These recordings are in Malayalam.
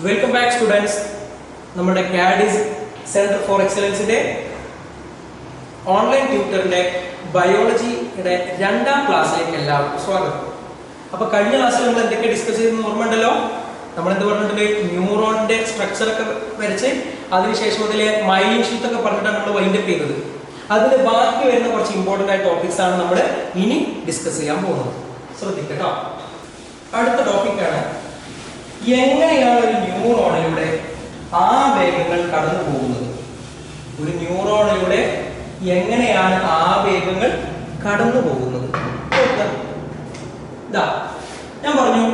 Welcome back, students. നമ്മുടെ കാഡിസ് സെന്റർ ഫോർ എക്സലൻസിന്റെ ഓൺലൈൻ ട്യൂട്ടറിന്റെ ബയോളജിയുടെ രണ്ടാം ക്ലാസ്സിലേക്ക് എല്ലാവർക്കും സ്വാഗതം. അപ്പോൾ കഴിഞ്ഞ ക്ലാസ്സിൽ നമ്മൾ എന്തൊക്കെ ഡിസ്കസ് ചെയ്തെന്ന് ഓർമ്മയുണ്ടല്ലോ? നമ്മൾ എന്ത് പറഞ്ഞിട്ടുണ്ട്? ന്യൂറോണിന്റെ സ്ട്രക്ചർ ഒക്കെ വരച്ച് അതിനുശേഷം അതിലെ മൈലിൻ ഷീറ്റ് ഒക്കെ പറഞ്ഞിട്ടാണ് നമ്മൾ വൈൻഡ് അപ്പ് ചെയ്തത്. അതിൽ ബാക്കി വരുന്ന കുറച്ച് ഇമ്പോർട്ടൻ്റ് ആയ ടോപ്പിക്സ് ആണ് നമ്മൾ ഇനി ഡിസ്കസ് ചെയ്യാൻ പോകുന്നത്. ശ്രദ്ധിക്കട്ടോ. അടുത്ത ടോപ്പിക്കാണ് എങ്ങനെയാണ് ഒരു ന്യൂറോണിലൂടെ ആവേഗങ്ങൾ കടന്നു പോകുന്നത്. ഒരു ന്യൂറോണിലൂടെ എങ്ങനെയാണ് ആവേഗങ്ങൾ കടന്നു പോകുന്നത്? ഞാൻ പറഞ്ഞു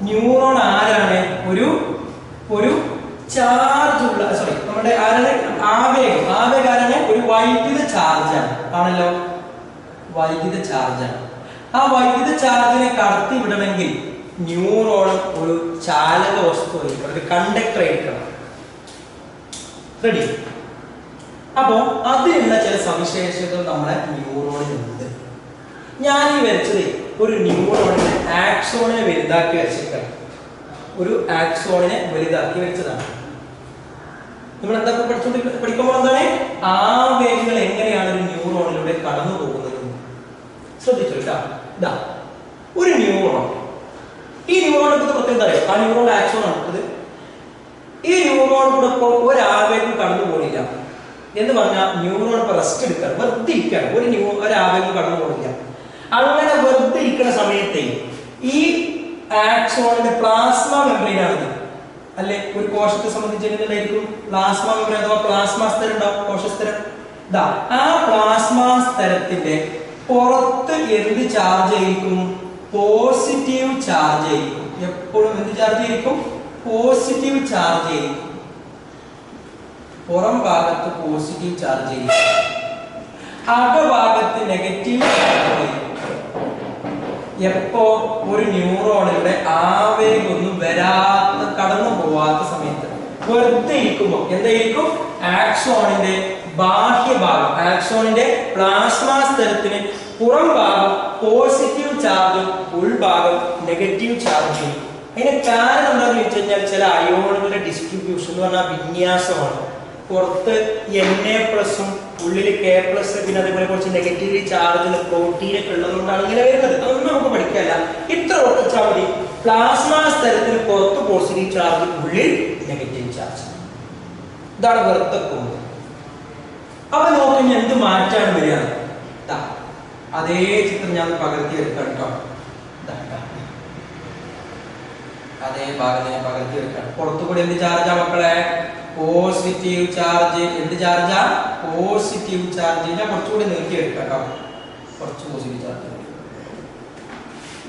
ന്യൂറോൺ ആരാണ്? ഒരു ചാർജ് ഉള്ള നമ്മുടെ ആരാണ്? ആവേഗം ആരാണ്? ഒരു വൈദ്യുത ചാർജാണ് ആണല്ലോ. വൈദ്യുത ചാർജാണ്. ആ വൈദ്യുത ചാർജിനെ കടത്തി വിടണമെങ്കിൽ ന്യൂറോൺ ഒരു ചാലക വസ്തു ആയിരിക്കണം, ഒരു കണ്ടക്ടർ ആയിരിക്കണം. റെഡി? അപ്പോ അതിനുള്ള ചില സവിശേഷതകൾ നമ്മുടെ ന്യൂറോണിനുണ്ട്. ഞാൻ ഈ വരച്ചത് ഒരു ന്യൂറോണിനെ ആക്സോണിനെ വലുതാക്കി വരച്ചിരിക്കണം. ഒരു ആക്സോണിനെ വലുതാക്കി വെച്ചതാണ്. നമ്മൾ എന്താ പഠിക്കുമ്പോൾ എന്താണ് ആവേഗങ്ങൾ എങ്ങനെയാണ് ഒരു ന്യൂറോണിലൂടെ കടന്നു പോകുന്നത്? ശ്രദ്ധിച്ചു കേട്ടോ. ഒരു ന്യൂറോൺ, ഈ ന്യൂറോണിനെ കുറിച്ച് പ്രത്യേകം അറിയാം. ആ ന്യൂറോൺ ആക്സോൺ ആണ്. ഈ ന്യൂറോൺ കൂടെ ഇപ്പോൾ ഒരാവേഗം കടന്നു പോണില്ല എന്ന് പറഞ്ഞാൽ ന്യൂറോൺ ഇപ്പൊ റെസ്റ്റ് എടുക്കുകയാണ്, വെറുതെ ഇരിക്കുകയാണ്. ഒരാവേഗം കടന്നു പോണില്ല. അങ്ങനെ വെറുതെ ഇരിക്കുന്ന സമയത്തെ ഈ ആക്സോണിന്റെ പ്ലാസ്മ മെംബ്രെയിൻ ആണിത് അല്ലെ. ഒരു കോശത്തെ സംബന്ധിച്ചിട്ടുണ്ടായിരിക്കും പ്ലാസ്മ മെംബ്രെയിൻ അഥവാ പ്ലാസ്മ സ്തരം ഉണ്ടാവും, കോശസ്തരം. ആ പ്ലാസ്മ സ്തരത്തിന്റെ പുറത്ത് എന്ത് ചാർജ് ആയിരിക്കും? പോസിറ്റീവ് ചാർജ് ആയിരിക്കും. എപ്പോഴും എന്ത് ചാർജ് ആയിരിക്കും? പോസിറ്റീവ് ചാർജ് ആയിരിക്കും. പുറം ഭാഗത്ത് പോസിറ്റീവ് ചാർജ് ആയിരിക്കും, അകഭാഗത്ത് നെഗറ്റീവ് ചാർജ് ആയിരിക്കും. എപ്പോ? ഒരു ന്യൂറോണിലൂടെ ആവേഗമൊന്നും വരാത്ത, കടന്നു പോവാത്ത സമയത്ത് വെറുതെ ഇരിക്കുമ്പോൾ എന്തായിരിക്കും? ആക്സോണിന്റെ ബാഹ്യഭാഗം, ആക്സോണിന്റെ പ്ലാസ്മ സ്തരത്തിന് പുറം ഭാഗം പോസിറ്റീവ് ചാർജും ഉൾഭാഗം നെഗറ്റീവ് ചാർജും. അതിന് കാരണം എന്താണെന്ന് വെച്ച് കഴിഞ്ഞാൽ ചില അയോണുകളുടെ ഡിസ്ട്രിബ്യൂഷൻ എന്ന് പറഞ്ഞാൽ വിന്യാസമാണ്. പുറത്ത് Na+, ഉള്ളിൽ K+, പിന്നെ അതേപോലെ കുറച്ച് നെഗറ്റീവ് ചാർജുള്ള പ്രോട്ടീനൊക്കെ ഉള്ളതുകൊണ്ടാണ് ഇങ്ങനെ വരുന്നത്. അതൊന്നും നമുക്ക് പഠിക്കാല്ല. ഇത്ര ഉറച്ചാൽ മതി. പ്ലാസ്മ സ്തരത്തിന് പുറത്ത് പോസിറ്റീവ് ചാർജ്, ഉള്ളിൽ നെഗറ്റീവ് ചാർജ്. ഇതാണ് വെറുതെ പോകുന്നത്. അപ്പൊ നോക്കി എന്ത് മാറ്റാണ് വരിക? അതേ ചിത്രം ഞാൻ പകർത്തി എടുക്കാം കേട്ടോ. അതേ ഭാഗം ഞാൻ പകർത്തി എടുക്കാം. പുറത്തുകൂടി എന്ത് ചാർജാ മക്കളെ? Positive charge. എന്ത് ചാർജാ? Positive charge. ഞാൻ കുറച്ചുകൂടി നീട്ടി എടുക്കാം കേട്ടോ. കുറച്ച് പോസിറ്റീവ് ചാർജ്.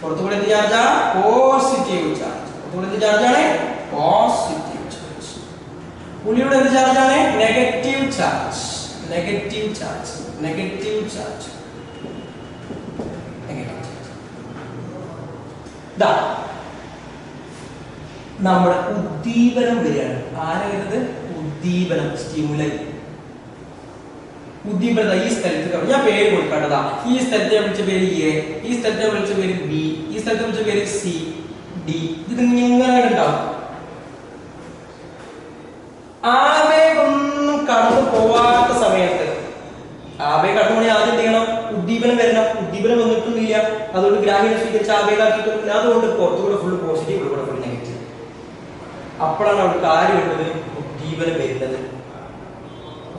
പുറത്തുകൂടി എന്ത് ചാർജാ? Positive charge. പുറത്തുകൂടി എന്ത് ചാർജാണ്? Positive charge. ഉള്ളിലൂടെ എന്ത് ചാർജാണ്? Negative charge. Negative charge. Negative charge. നമ്മുടെ ഉദ്ദീപനം വരികയാണ്. ആരാ വരുന്നത്? ഉദ്ദീപനം, സ്റ്റിമുലൈ. ഉദ്ദീപനത ഈ സ്ഥലത്ത് ഞാൻ പേര് കൊടുക്കേണ്ടതാ. ഈ സ്ഥലത്ത് ഞാൻ വിളിച്ച പേര് എ, ഈ സ്ഥലത്ത് ഞാൻ വിളിച്ച പേര് ബി, ഈ സ്ഥലത്ത് വിളിച്ച പേര് സി, ഡി. ഇത് ഇങ്ങനെ ഉണ്ടാവും. ആവേഗമൊന്നും കടന്നു പോവാത്ത സമയത്ത്, ആവേഗം കടന്നു പോകണമെങ്കിൽ ആദ്യം എന്ത് ചെയ്യണം? ഉദ്ദീപനം വരണം. ഉദ്ദീപനം വന്നിട്ടൊന്നുമില്ല, അതുകൊണ്ട് ഗ്രാഹ്യം സ്വീകരിച്ച് ആവേഗാക്കിയിട്ടൊന്നുമില്ല. അതുകൊണ്ട് പുറത്തുകൂടെ ഫുള്ള് പോസിറ്റീവ്, ഉള്ളിലൂടെ ഫുൾ നെഗറ്റീവ്. അപ്പോഴാണ് അവിടെ കാര്യം ഉള്ളത് ഉദ്ദീപനം വരുന്നത്.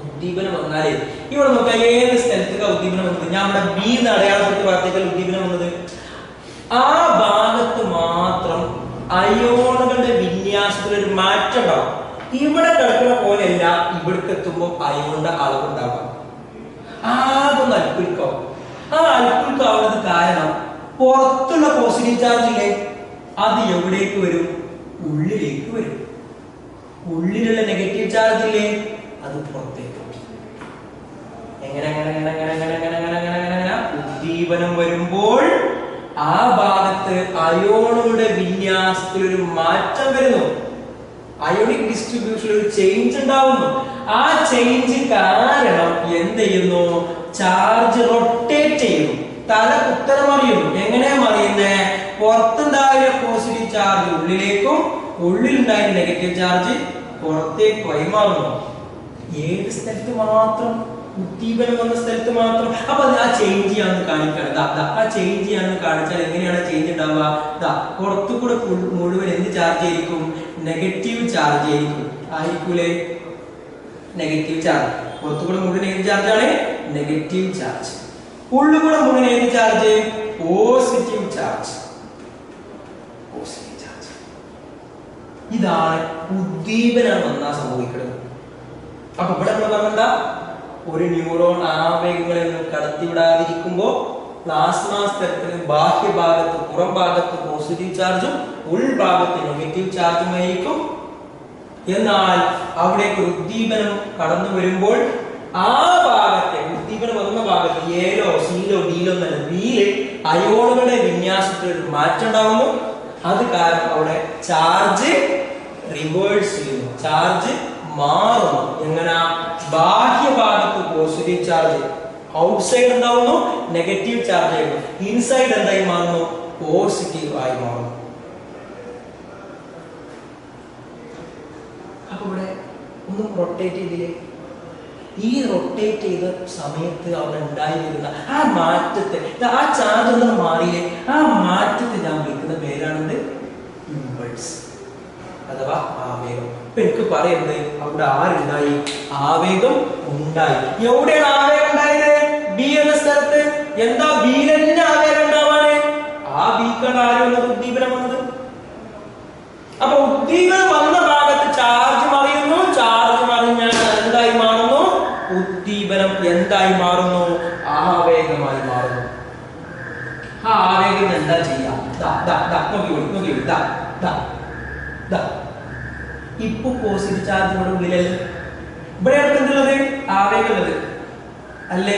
ഉദ്ദീപനം വന്നാലേ ഇവിടെ നോക്കാം ഏത് സ്ഥലത്തേക്കാണ് ഉദ്ദീപനം വന്നത്. ഞാൻ ഇവിടെ ബി എന്ന് അടയാളപ്പെടുത്തി വാർത്തകൾ ഉദ്ദീപനം വന്നത് ആ ഭാഗത്ത് മാത്രം അയോണുകളുടെ വിന്യാസത്തിൽ ഒരു മാറ്റം ഉണ്ടാവും. ഇവിടെ കിടക്കുന്ന പോലെയല്ല ഇവിടേക്ക് എത്തുമ്പോൾ അയോണിന്റെ അളവുണ്ടാവാം. ആകൊന്ന് അൽക്കുൽക്കാവും. ആ അൽക്കുൽക്കാവുന്നത് കാരണം പുറത്തുള്ള പോസിറ്റീവ് ചാർജ് ഇല്ലേ, അത് എവിടേക്ക് വരും? ഉള്ളിലേക്ക് വരും. ഉള്ളിലുള്ള നെഗറ്റീവ് ചാർജ് ഇല്ലേ, അത് പുറത്തേക്ക് വരും. എങ്ങനെ? ഉദ്ദീപനം വരുമ്പോൾ ആ ഭാഗത്ത് അയോണുകളുടെ വിന്യാസത്തിൽ ഒരു മാറ്റം വരുന്നു. അയോണിക് ഡിസ്ട്രിബ്യൂഷൻ ഒരു ചേഞ്ച് ഉണ്ടാവുന്നു. ആ ചേഞ്ച് കാരണം എന്ത് ചെയ്യുന്നു? ചാർജ് റൊട്ടേറ്റ് ചെയ്യുന്നു. തല കുത്തനെ മറിയുന്നു. എങ്ങനെ മറിയുന്നേ? പുറത്തുണ്ടായ പോസിറ്റീവ് ചാർജ് ഉള്ളിലേക്കും ഉള്ളിലുണ്ടായ നെഗറ്റീവ് ചാർജ് പുറത്തേക്ക് വൈമാറുന്നു. ഏത് സ്ഥലത്ത് മാത്രം? ഉദ്ദീപനം വന്ന സ്ഥലത്ത് മാത്രം. അപ്പൊ അത് ആ ചേഞ്ച് ചെയ്യാന്ന് കാണിക്കണം. ആ ചേഞ്ച് ചെയ്യാന്ന് കാണിച്ചാൽ എങ്ങനെയാണ് ചേഞ്ച് ഉണ്ടാവുക? പുറത്തു കൂടെ മുഴുവൻ എന്ത് ചാർജ് ആയിരിക്കും? നെഗറ്റീവ് ചാർജ് ആയിരിക്കും. ആയിരിക്കൂലേ? Negative charge. പുറത്തു കൂടെ മുഴുവൻ ഏത് ചാർജ് ആണ്? Negative charge. ഉള്ളുകൂടെ മുഴുവൻ ഏത് charge? Positive charge. Positive charge. ഇതാണ് ഉദ്ദീപനം വന്നാൽ സംഭവിക്കുന്നത്. അപ്പൊ ഇവിടെ നമ്മൾ പറഞ്ഞെന്താ? ഒരു ന്യൂറോൺ ആവേഗങ്ങളിൽ നിന്ന് കടത്തിവിടാതിരിക്കുമ്പോൾ പ്ലാസ്മ സ്ഥലത്തിന് ബാഹ്യഭാഗത്ത് പുറം ഭാഗത്ത് പോസിറ്റീവ് ചാർജും ഉൾഭാഗത്ത് നെഗറ്റീവ് ചാർജുമായിരിക്കും. എന്നാൽ അവിടേക്ക് ഉദ്ദീപനം കടന്നു വരുമ്പോൾ ആ ഭാഗത്തെ ഉദ്ദീപനം വന്ന ഭാഗത്ത് എയിലോ സിയിലോ ഡിയിലോ എന്നല്ല ബിയിൽ അയോണുകളുടെ വിന്യാസത്തിൽ ഒരു മാറ്റം ഉണ്ടാവുന്നു. അത് കാരണം അവിടെ ചാർജ് റിവേഴ്സ് ചെയ്യുന്നു. ചാർജ് മാറുന്നു. എങ്ങനെ? ബാഹ്യഭാഗത്ത് പോസിറ്റീവ് ചാർജ്, ഔട്ട്സൈഡ് എന്താവുന്നു? നെഗറ്റീവ് ചാർജ് ആയിരുന്നു. ഇൻസൈഡ് എന്തായി മാറുന്നു? പോസിറ്റീവ് ആയി മാറുന്നു. അപ്പൊ ഇവിടെ ഒന്ന് റൊട്ടേറ്റ് ചെയ്തില്ലേ? ഈ റൊട്ടേറ്റ് ചെയ്ത സമയത്ത് അവിടെ ഉണ്ടായിരുന്ന ആ മാറ്റത്തെ, ആ ചാർജ് ഒന്ന് മാറിയില്ലേ? ആ മാറ്റത്തെ ഞാൻ വിളിക്കുന്ന പേരാണെന്ത്? ഇമ്പൾസ് അഥവാ ആവേഗം. ഇപ്പൊ എനിക്ക് പറയുന്നത് അവിടെ ആരുണ്ടായി? ആവേഗം ഉണ്ടായി. എവിടെയാണ് ആവേഗം ഉണ്ടായത്? ബി എന്ന സ്ഥലത്ത്. എന്താ ബിയിൽ തന്നെ ആവേഗം ഉണ്ടാവാണ്? ആ ബിക്കാണ് ആര് വന്നത്? ഉദ്ദീപനം വന്നത്. അപ്പൊ ഉദ്ദീപനം വന്ന ഭാഗത്ത് ചാർജ് മറിയുന്നു. ചാർജ് മറിഞ്ഞാൽ എന്തായി മാറുന്നു? ഉദ്ദീപനം എന്തായി മാറുന്നു? ആവേഗമായി മാറുന്നു. ആ ആവേഗം എന്താ ചെയ്യാ? ഇപ്പൊ പോസിറ്റീവ് ചാർജ് ഇവിടെ ഉള്ളിലല്ലേ? ഇവിടെയാണ് എന്തുള്ളത്? ആവേഗം ഉള്ളത് അല്ലേ?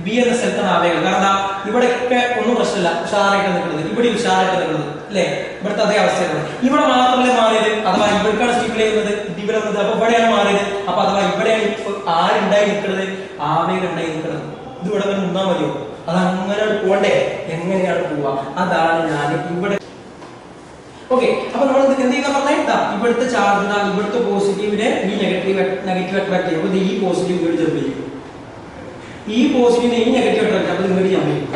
ബി എന്ന സ്ഥലത്താണ് ആവേഗം. കാരണം ഇവിടെയൊക്കെ ഒന്നും പ്രശ്നമില്ല, ഉഷാറായിട്ട് നിൽക്കുന്നത്. ഇവിടെ ഉഷാറായിട്ട് നിൽക്കുന്നത് അല്ലേ? ഇവിടുത്തെ അതേ അവസ്ഥയാണ്. ഇവിടെ മാത്രമല്ലേ മാറിയത്? അഥവാ ഇവിടേക്കാണ് സ്റ്റിപ്പിൾ ചെയ്യുന്നത്, ഇവിടെ വന്നത്. അപ്പൊ ഇവിടെയാണ് മാറിയത്. അപ്പൊ അഥവാ ഇവിടെയാണ് ഇപ്പൊ ആരുണ്ടായി നിൽക്കുന്നത്? ആവേഗം ഉണ്ടായി നിൽക്കുന്നത്. ഇത് ഇവിടെ വന്ന് നിന്നാ മതിയോ? അത് അങ്ങനെ പോണ്ടേ? എങ്ങനെയാണ് പോവാ? അതാണ് ഞാൻ ഇവിടെ. ഓക്കെ, അപ്പൊ നമ്മൾ എന്ത് ചെയ്യുന്ന പറഞ്ഞാൽ ഇവിടുത്തെ ചാർജ്, ഇവിടുത്തെ പോസിറ്റീവിനെ ഈ നെഗറ്റീവ് അട്രാക്ട് ചെയ്യും. അപ്പൊ ഈ പോസിറ്റീവ് ഇങ്ങോട്ട് ജമ്പ് ചെയ്യും. ഈ പോസിറ്റീവിനെ ഈ നെഗറ്റീവ് അട്രാക്ട്, അപ്പൊ ഇങ്ങോട്ട് ജമ്പ് ചെയ്യും.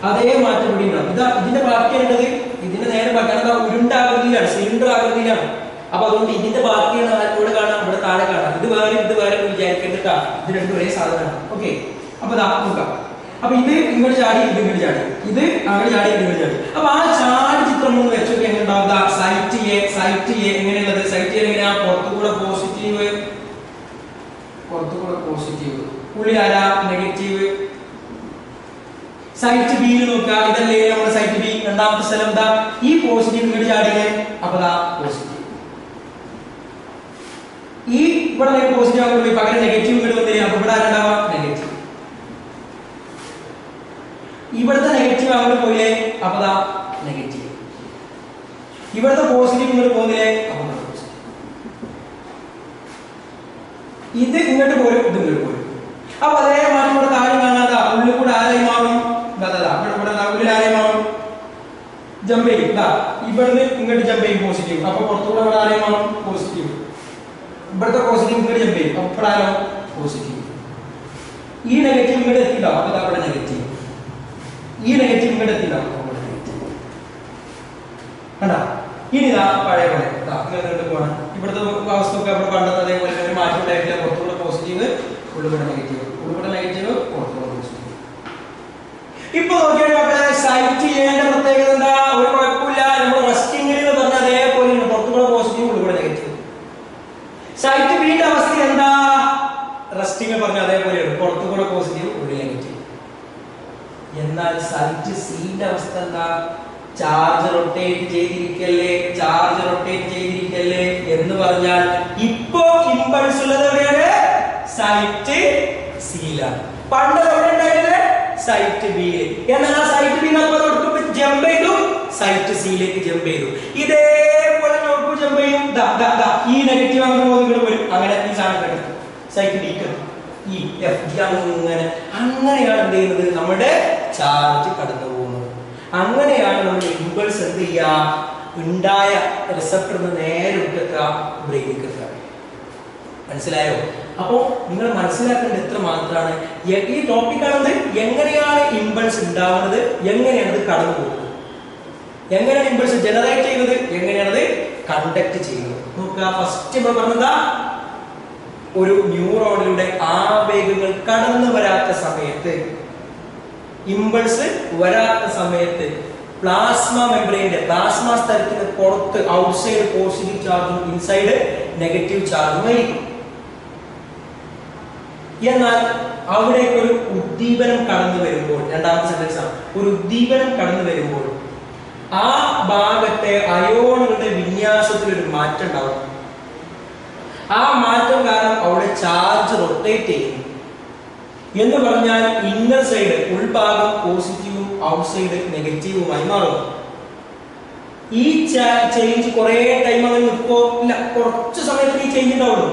അതേ മാറ്റം ഇവിടെ ഉണ്ടാവും. ഇതിന്റെ ബാക്കിയാണത്. ഇതിന്റെ നേരെ ബാക്കിയാണ് ഉരുണ്ടാകൃതിയിലാണ്, സിലിണ്ടർ ആകൃതിയിലാണ്. അപ്പൊ അതുകൊണ്ട് ഇതിന്റെ ബാക്കിയാണ് ഇവിടെ കാണാം, ഇവിടെ താഴെ കാണാം. ഇത് വേറെ വിചാരിക്കേണ്ടിട്ടാ. ഇത് രണ്ടും ഒരേ സാധനമാണ്. ഓക്കെ, അപ്പൊ നോക്കാം. അപ്പൊ ഇത് ഇങ്ങോട്ട് ചാടി, ഇത് ഇങ്ങോട്ട് ചാടി, ഇത് അങ്ങോട്ട് ചാടി, ഇത് ഇങ്ങോട്ട് ചാടി. അപ്പൊ ആ ചാടി ചിത്രം ഒന്ന് വെച്ചൊക്കെ എങ്ങനെ ഉണ്ടാവുക? സൈറ്റ് എ എങ്ങനെയുള്ളത്? സൈറ്റ് എ എങ്ങനെയാ? പുറത്തുകൂടെ പോസിറ്റീവ്, ഉള്ളിൽ ആരാ? നെഗറ്റീവ്. സൈറ്റ് ബിയിൽ നോക്കുക. ഇതല്ലേ നമ്മുടെ സൈറ്റ് ബി. രണ്ടാമത്തെ സ്ഥലം എന്താ? ഈ പോസിറ്റീവ് ഇങ്ങോട്ട് ചാടിയേ. അപ്പൊ പോസിറ്റീവ്. ഈ ഇവിടെ പോസിറ്റീവ് ആകുമ്പോൾ പകരം നെഗറ്റീവ് ഇങ്ങോട്ട് വന്നില്ലേ? അപ്പൊ ഇവിടെ ആരുണ്ടാവുക? നെഗറ്റീവ്. ഇവിടുത്തെ നെഗറ്റീവ് അങ്ങോട്ട് പോയില്ലേ? അപ്പൊ നെഗറ്റീവ്. ഇവിടുത്തെ പോസിറ്റീവ് ഇങ്ങോട്ട് പോകുന്നില്ലേ? ഇത് ഇങ്ങോട്ട് പോരും, ഇത് ഇങ്ങോട്ട് പോരും. അപ്പൊ അതേ മാറ്റം ഇവിടെ താഴെ കാണാതാ. ഉള്ളിൽ കൂടെ ആരായി മാറും? ഉള്ളിൽ ആരായി മാറും? ജമ്പ് ചെയ്യും. ഇവിടുന്ന് ഇങ്ങോട്ട് ജമ്പ് ചെയ്യും പോസിറ്റീവ്. അപ്പൊ പുറത്തുകൂടെ ഇവിടെ ആരായി മാറും? പോസിറ്റീവ്. ഇവിടുത്തെ പോസിറ്റീവ് ഇങ്ങോട്ട് ജമ്പ് ചെയ്യും. അപ്പൊ ഇവിടെ ആരോ? പോസിറ്റീവ്. ഈ നെഗറ്റീവ് ഇങ്ങോട്ട് എത്തിണ്ടാവും. അപ്പൊ അവിടെ നെഗറ്റീവ്. ഈ നെഗറ്റീവ് ഇങ്ങോട്ട് എത്തിണ്ടാവും. കണ്ടാ? ഇനി പഴയ പോലെ പോകണം. ഇവിടുത്തെ അവസ്ഥ ഒക്കെ അവിടെ കണ്ടത് അതേപോലെ ഒരു മാറ്റം ഉണ്ടായിട്ടില്ല. പുറത്തുകൂടെ പോസിറ്റീവ്, ഉള്ളുകൂടെ നെഗറ്റീവ്, പുറത്തുകൂടെ പോസിറ്റീവ്. ഇപ്പൊ നോക്കിയാൽ മക്കളെ സൈറ്റ് ചെയ്യേണ്ട പ്രത്യേകത എന്താ? ഒരു കുഴപ്പമില്ല. നമ്മൾ റെസ്റ്റിംഗിൽ എന്ന് പറഞ്ഞാൽ അതേപോലെ പുറത്തുകൂടെ പോസിറ്റീവ്, ഉള്ളുകൂടെ നെഗറ്റീവ്. സൈറ്റ് ബിയുടെ അവസ്ഥ എന്താ? റെസ്റ്റിംഗ് പറഞ്ഞ അതേപോലെയാണ്, പുറത്തുകൂടെ പോസിറ്റീവ്, ഉള്ളിൽ നെഗറ്റീവ്. എന്നാൽ സൈറ്റ് സിന്റെ അവസ്ഥ എന്താ? ചാർജ് റൊട്ടേറ്റ് ചെയ്തിരിക്കല്ലേ എന്ന് പറഞ്ഞാൽ ഇപ്പോ ഇമ്പൾസ് ഉള്ളത് എവിടെയാണ്? സൈറ്റ് സിയിലാണ്. പണ്ട് എവിടെ ഉണ്ടായിരുന്നത്? സൈറ്റ് ബിയിൽ. എന്നാൽ ആ സൈറ്റ് ബി നമ്മൾ ജമ്പ് ചെയ്തു, സൈറ്റ് സിയിലേക്ക് ജമ്പ് ചെയ്തു. ഇതേപോലെ നോക്കൂ, ജമ്പ് ചെയ്യും. ഈ നെഗറ്റീവ് അങ്ങനെ വരും. അങ്ങനെ ഈ സാധനം സൈറ്റ് ബിക്ക് ഈ എഫ് ജി അങ്ങനെയാണ് എന്ത് ചെയ്യുന്നത്? നമ്മുടെ ചാർജ് കടന്നു പോകുന്നത്. അങ്ങനെയാണ് നമ്മുടെ ഇമ്പൾസ് എന്ത് ചെയ്യുക? ഉണ്ടായ റിസപ്റ്ററിന് നേരെ വിട്ടെത്തുക ബ്രെയിനിലേക്ക് എത്തുക. മനസ്സിലായോ? അപ്പോൾ നിങ്ങൾ മനസ്സിലാക്കേണ്ടത് എത്ര മാത്രമാണ് ഈ ടോപ്പിക്കാണത്. എങ്ങനെയാണ് ഇമ്പൾസ് ഉണ്ടാവുന്നത്, എങ്ങനെയാണ് അത് കടന്നു പോകുന്നത്, എങ്ങനെയാണ് ഇമ്പൾസ് ജനറേറ്റ് ചെയ്യുന്നത്, എങ്ങനെയാണത് കണ്ടക്ട് ചെയ്യുന്നത്. നോക്കുക, ഫസ്റ്റ് നമ്മൾ പറഞ്ഞതാ ഒരു ന്യൂറോണിലൂടെ ആവേഗങ്ങൾ കടന്നു വരാത്ത സമയത്ത്, ഇമ്പൾസ് വരാത്ത സമയത്ത് പ്ലാസ്മ മെംബ്രെയിന്റെ പ്ലാസ്മ സ്ഥലത്തിന് പുറത്ത് ഔട്ട്സൈഡ് പോസിറ്റീവ് ചാർജും ഇൻസൈഡ് നെഗറ്റീവ് ചാർജും ആയിരിക്കും. എന്നാൽ അവിടേക്ക് ഒരു ഉദ്ദീപനം കടന്നു വരുമ്പോൾ, രണ്ടാമത്തെ സെന്റൻസ് ആണ്, ഒരു ഉദ്ദീപനം കടന്നു വരുമ്പോൾ ആ ഭാഗത്തെ അയോണുകളുടെ വിന്യാസത്തിൽ ഒരു മാറ്റം ഉണ്ടാവും. ആ മാറ്റം കാരണം അവിടെ ചാർജ് റൊട്ടേറ്റ് ചെയ്യും. എന്ന് പറഞ്ഞാൽ ഇന്നർ സൈഡ് ഉൾഭാഗം പോസിറ്റീവും ഔട്ട്സൈഡ് നെഗറ്റീവുമായി മാറും. ഈ ചേഞ്ച് കുറെ ടൈം അങ്ങനെ നിൽക്കോ ഇല്ല, കുറച്ച് സമയത്ത് ഈ ചേഞ്ച് ഉണ്ടാവുള്ളൂ.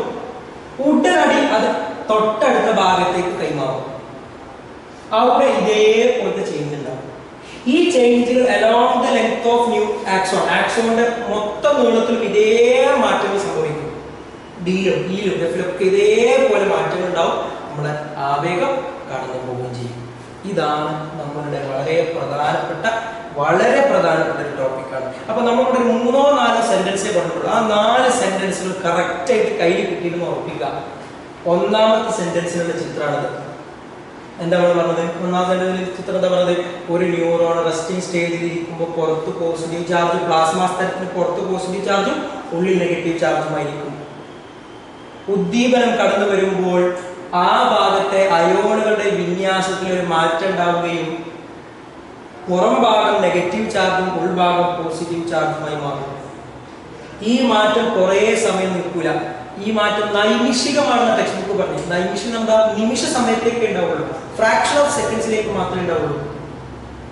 ഉടനടി അത് തൊട്ടടുത്ത ഭാഗത്തേക്ക് കൈമാറും. അവിടെ ഇതേപോലത്തെ ചേഞ്ച് ഉണ്ടാവും. ഈ ചേഞ്ചുകൾ along the length of new axon, ആക്സോണിന്റെ മൊത്തം നീളത്തിലും ഇതേ മാറ്റങ്ങൾ സംഭവിക്കും. ഡിയിലും ഇയിലും എഫിലും ഒക്കെ ഇതേപോലെ മാറ്റങ്ങൾ ഉണ്ടാവും. നമ്മുടെ ആവേഗം കടന്നു പോവുകയും ചെയ്യും. ഇതാണ് നമ്മളുടെ വളരെ പ്രധാനപ്പെട്ട ഒരു ടോപ്പിക്കാണ്. അപ്പൊ നമ്മളിവിടെ 3-4 സെന്റൻസേ പറഞ്ഞിട്ടുള്ളൂ. ആ 4 സെന്റൻസുകൾ കറക്റ്റ് ആയിട്ട് കയ്യിൽ കിട്ടിയിരുന്നു ഉറപ്പിക്കുക. ഒന്നാമത്തെ സെന്റൻസിനുള്ള ചിത്രമാണിത്. എന്താ പറഞ്ഞത്? ഒന്നാമത്തെ ചിത്രം എന്താ പറഞ്ഞത്? ഒരു ന്യൂറോൺ റെസ്റ്റിംഗ് സ്റ്റേജിൽ ഇരിക്കുമ്പോൾ പുറത്ത് പോസിറ്റീവ് ചാർജ്, പ്ലാസ്മ സ്ഥലത്തിന് പുറത്ത് പോസിറ്റീവ് ചാർജും ഉള്ളിൽ നെഗറ്റീവ് ചാർജുമായിരിക്കും. ഉദ്ദീപനം കടന്നു വരുമ്പോൾ ആ ഭാഗത്തെ അയോണുകളുടെ വിന്യാസത്തിൽ ഒരു മാറ്റം ഉണ്ടാവുകയും പുറം ഭാഗം നെഗറ്റീവ് ചാർജും ഉൾഭാഗം പോസിറ്റീവ് ചാർജുമായി മാറും. ഈ മാറ്റം കുറേ സമയം നിൽക്കില്ല. ഈ മാറ്റം നൈമിഷികമാണെന്ന് ടെക്സ്റ്റ് ബുക്ക് പറഞ്ഞു. നൈമിഷികം എന്താ? നിമിഷ സമയത്തേക്ക് ഉണ്ടാവുള്ളൂ, ഫ്രാക്ഷൻ ഓഫ് സെക്കൻഡ്സിലേക്ക് മാത്രമേ ഉണ്ടാവുള്ളൂ.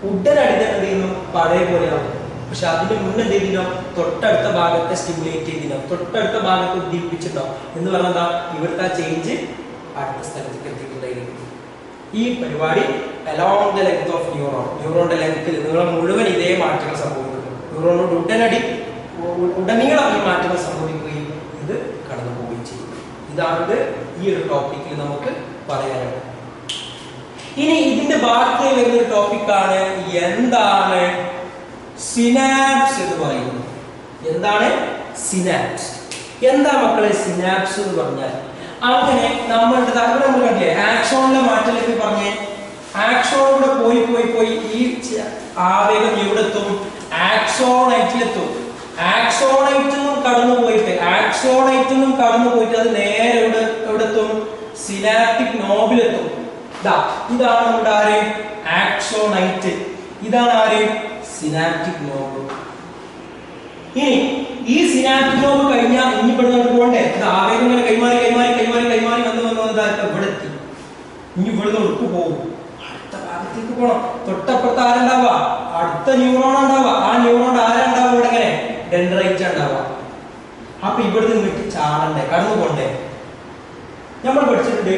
ഉടനടി തന്നെ എന്ത് ചെയ്യുന്നു? പഴയ പോലെയാവും. പക്ഷെ അതിന്റെ മുന്നേ എന്ത് ചെയ്തിനോ? തൊട്ടടുത്ത ഭാഗത്തെ സ്റ്റിമുലേറ്റ് ചെയ്തിനോ, തൊട്ടടുത്ത ഭാഗത്ത് ഉദ്ദീപിച്ചിട്ടുണ്ടാവും. എന്ന് പറഞ്ഞാൽ എന്താ? ഇവിടുത്തെ ചേഞ്ച് അടുത്ത സ്ഥലത്തേക്ക് എത്തിയിട്ടുണ്ടായിരിക്കും. ഈ പരിപാടി along the length of neuron, ന്യൂറോണിന്റെ ലെങ്ത്തിൽ നീളം മുഴുവൻ ഇതേ മാറ്റങ്ങൾ സംഭവിക്കുന്നു. ന്യൂറോണോട് ഉടനീളം ഈ മാറ്റങ്ങൾ സംഭവിക്കുകയും ഇത് കടന്നു പോവുകയും ചെയ്യും. ഇതാണ് ഈ ഒരു ടോപ്പിക്കിൽ നമുക്ക് പറയാനുള്ളത്. ഇനി ഇതിന്റെ ബാക്കി വരുന്ന ടോപ്പിക്കാണ് എന്താണ് സിനാപ്സ് എന്ന് പറയുന്നത്. എന്താണ് സിനാപ്സ്? എന്താ മക്കളെ സിനാപ്സ് എന്ന് പറഞ്ഞാൽ? അങ്ങനെ നമ്മളുടെ നമ്മൾ കണ്ടില്ലേ ആക്സോണിലെ മാറ്റത്തിലേക്ക് പറഞ്ഞേ, ആക്സോണിലൂടെ പോയി ഈ ആവേഗം എവിടെത്തും? ആക്സോണൈറ്റിലെത്തും. ആക്സോണൈറ്റിൽ നിന്നും കടന്നു പോയിട്ട് അത് നേരെ എവിടെത്തും? സിനാപ്റ്റിക് നോബിലെത്തും. ഇതാണ് നമ്മുടെ ആര്? ആക്സോണൈറ്റ്. ഇതാണ് ആര്? Synaptic knob. ഇനി ഈ സിനാപ്റ്റിക് നോബ് കഴിഞ്ഞാൽ ഇനി ഇവിടെ നമുക്ക് പോകണ്ടേ? ആവേഗം ഇങ്ങനെ കൈമാറി വന്ന് ഇവിടെ എത്തി. ഇനി ഇവിടുന്ന് ഒടുക്ക് പോകും, അടുത്ത ഭാഗത്തേക്ക് പോകണം. തൊട്ടപ്പുറത്ത് ആരുണ്ടാവുക? അടുത്ത ന്യൂറോൺ ഉണ്ടാവുക. ആ ന്യൂറോണിന്റെ ആരുണ്ടാവുക? ഇവിടെ ഇങ്ങനെ ഡെൻഡ്രൈറ്റ് ഉണ്ടാവുക. അപ്പൊ ഇവിടെ നിന്നിട്ട് ചാടണ്ടേ, കടന്നു പോണ്ടേ? നമ്മൾ പഠിച്ചിട്ടുണ്ട്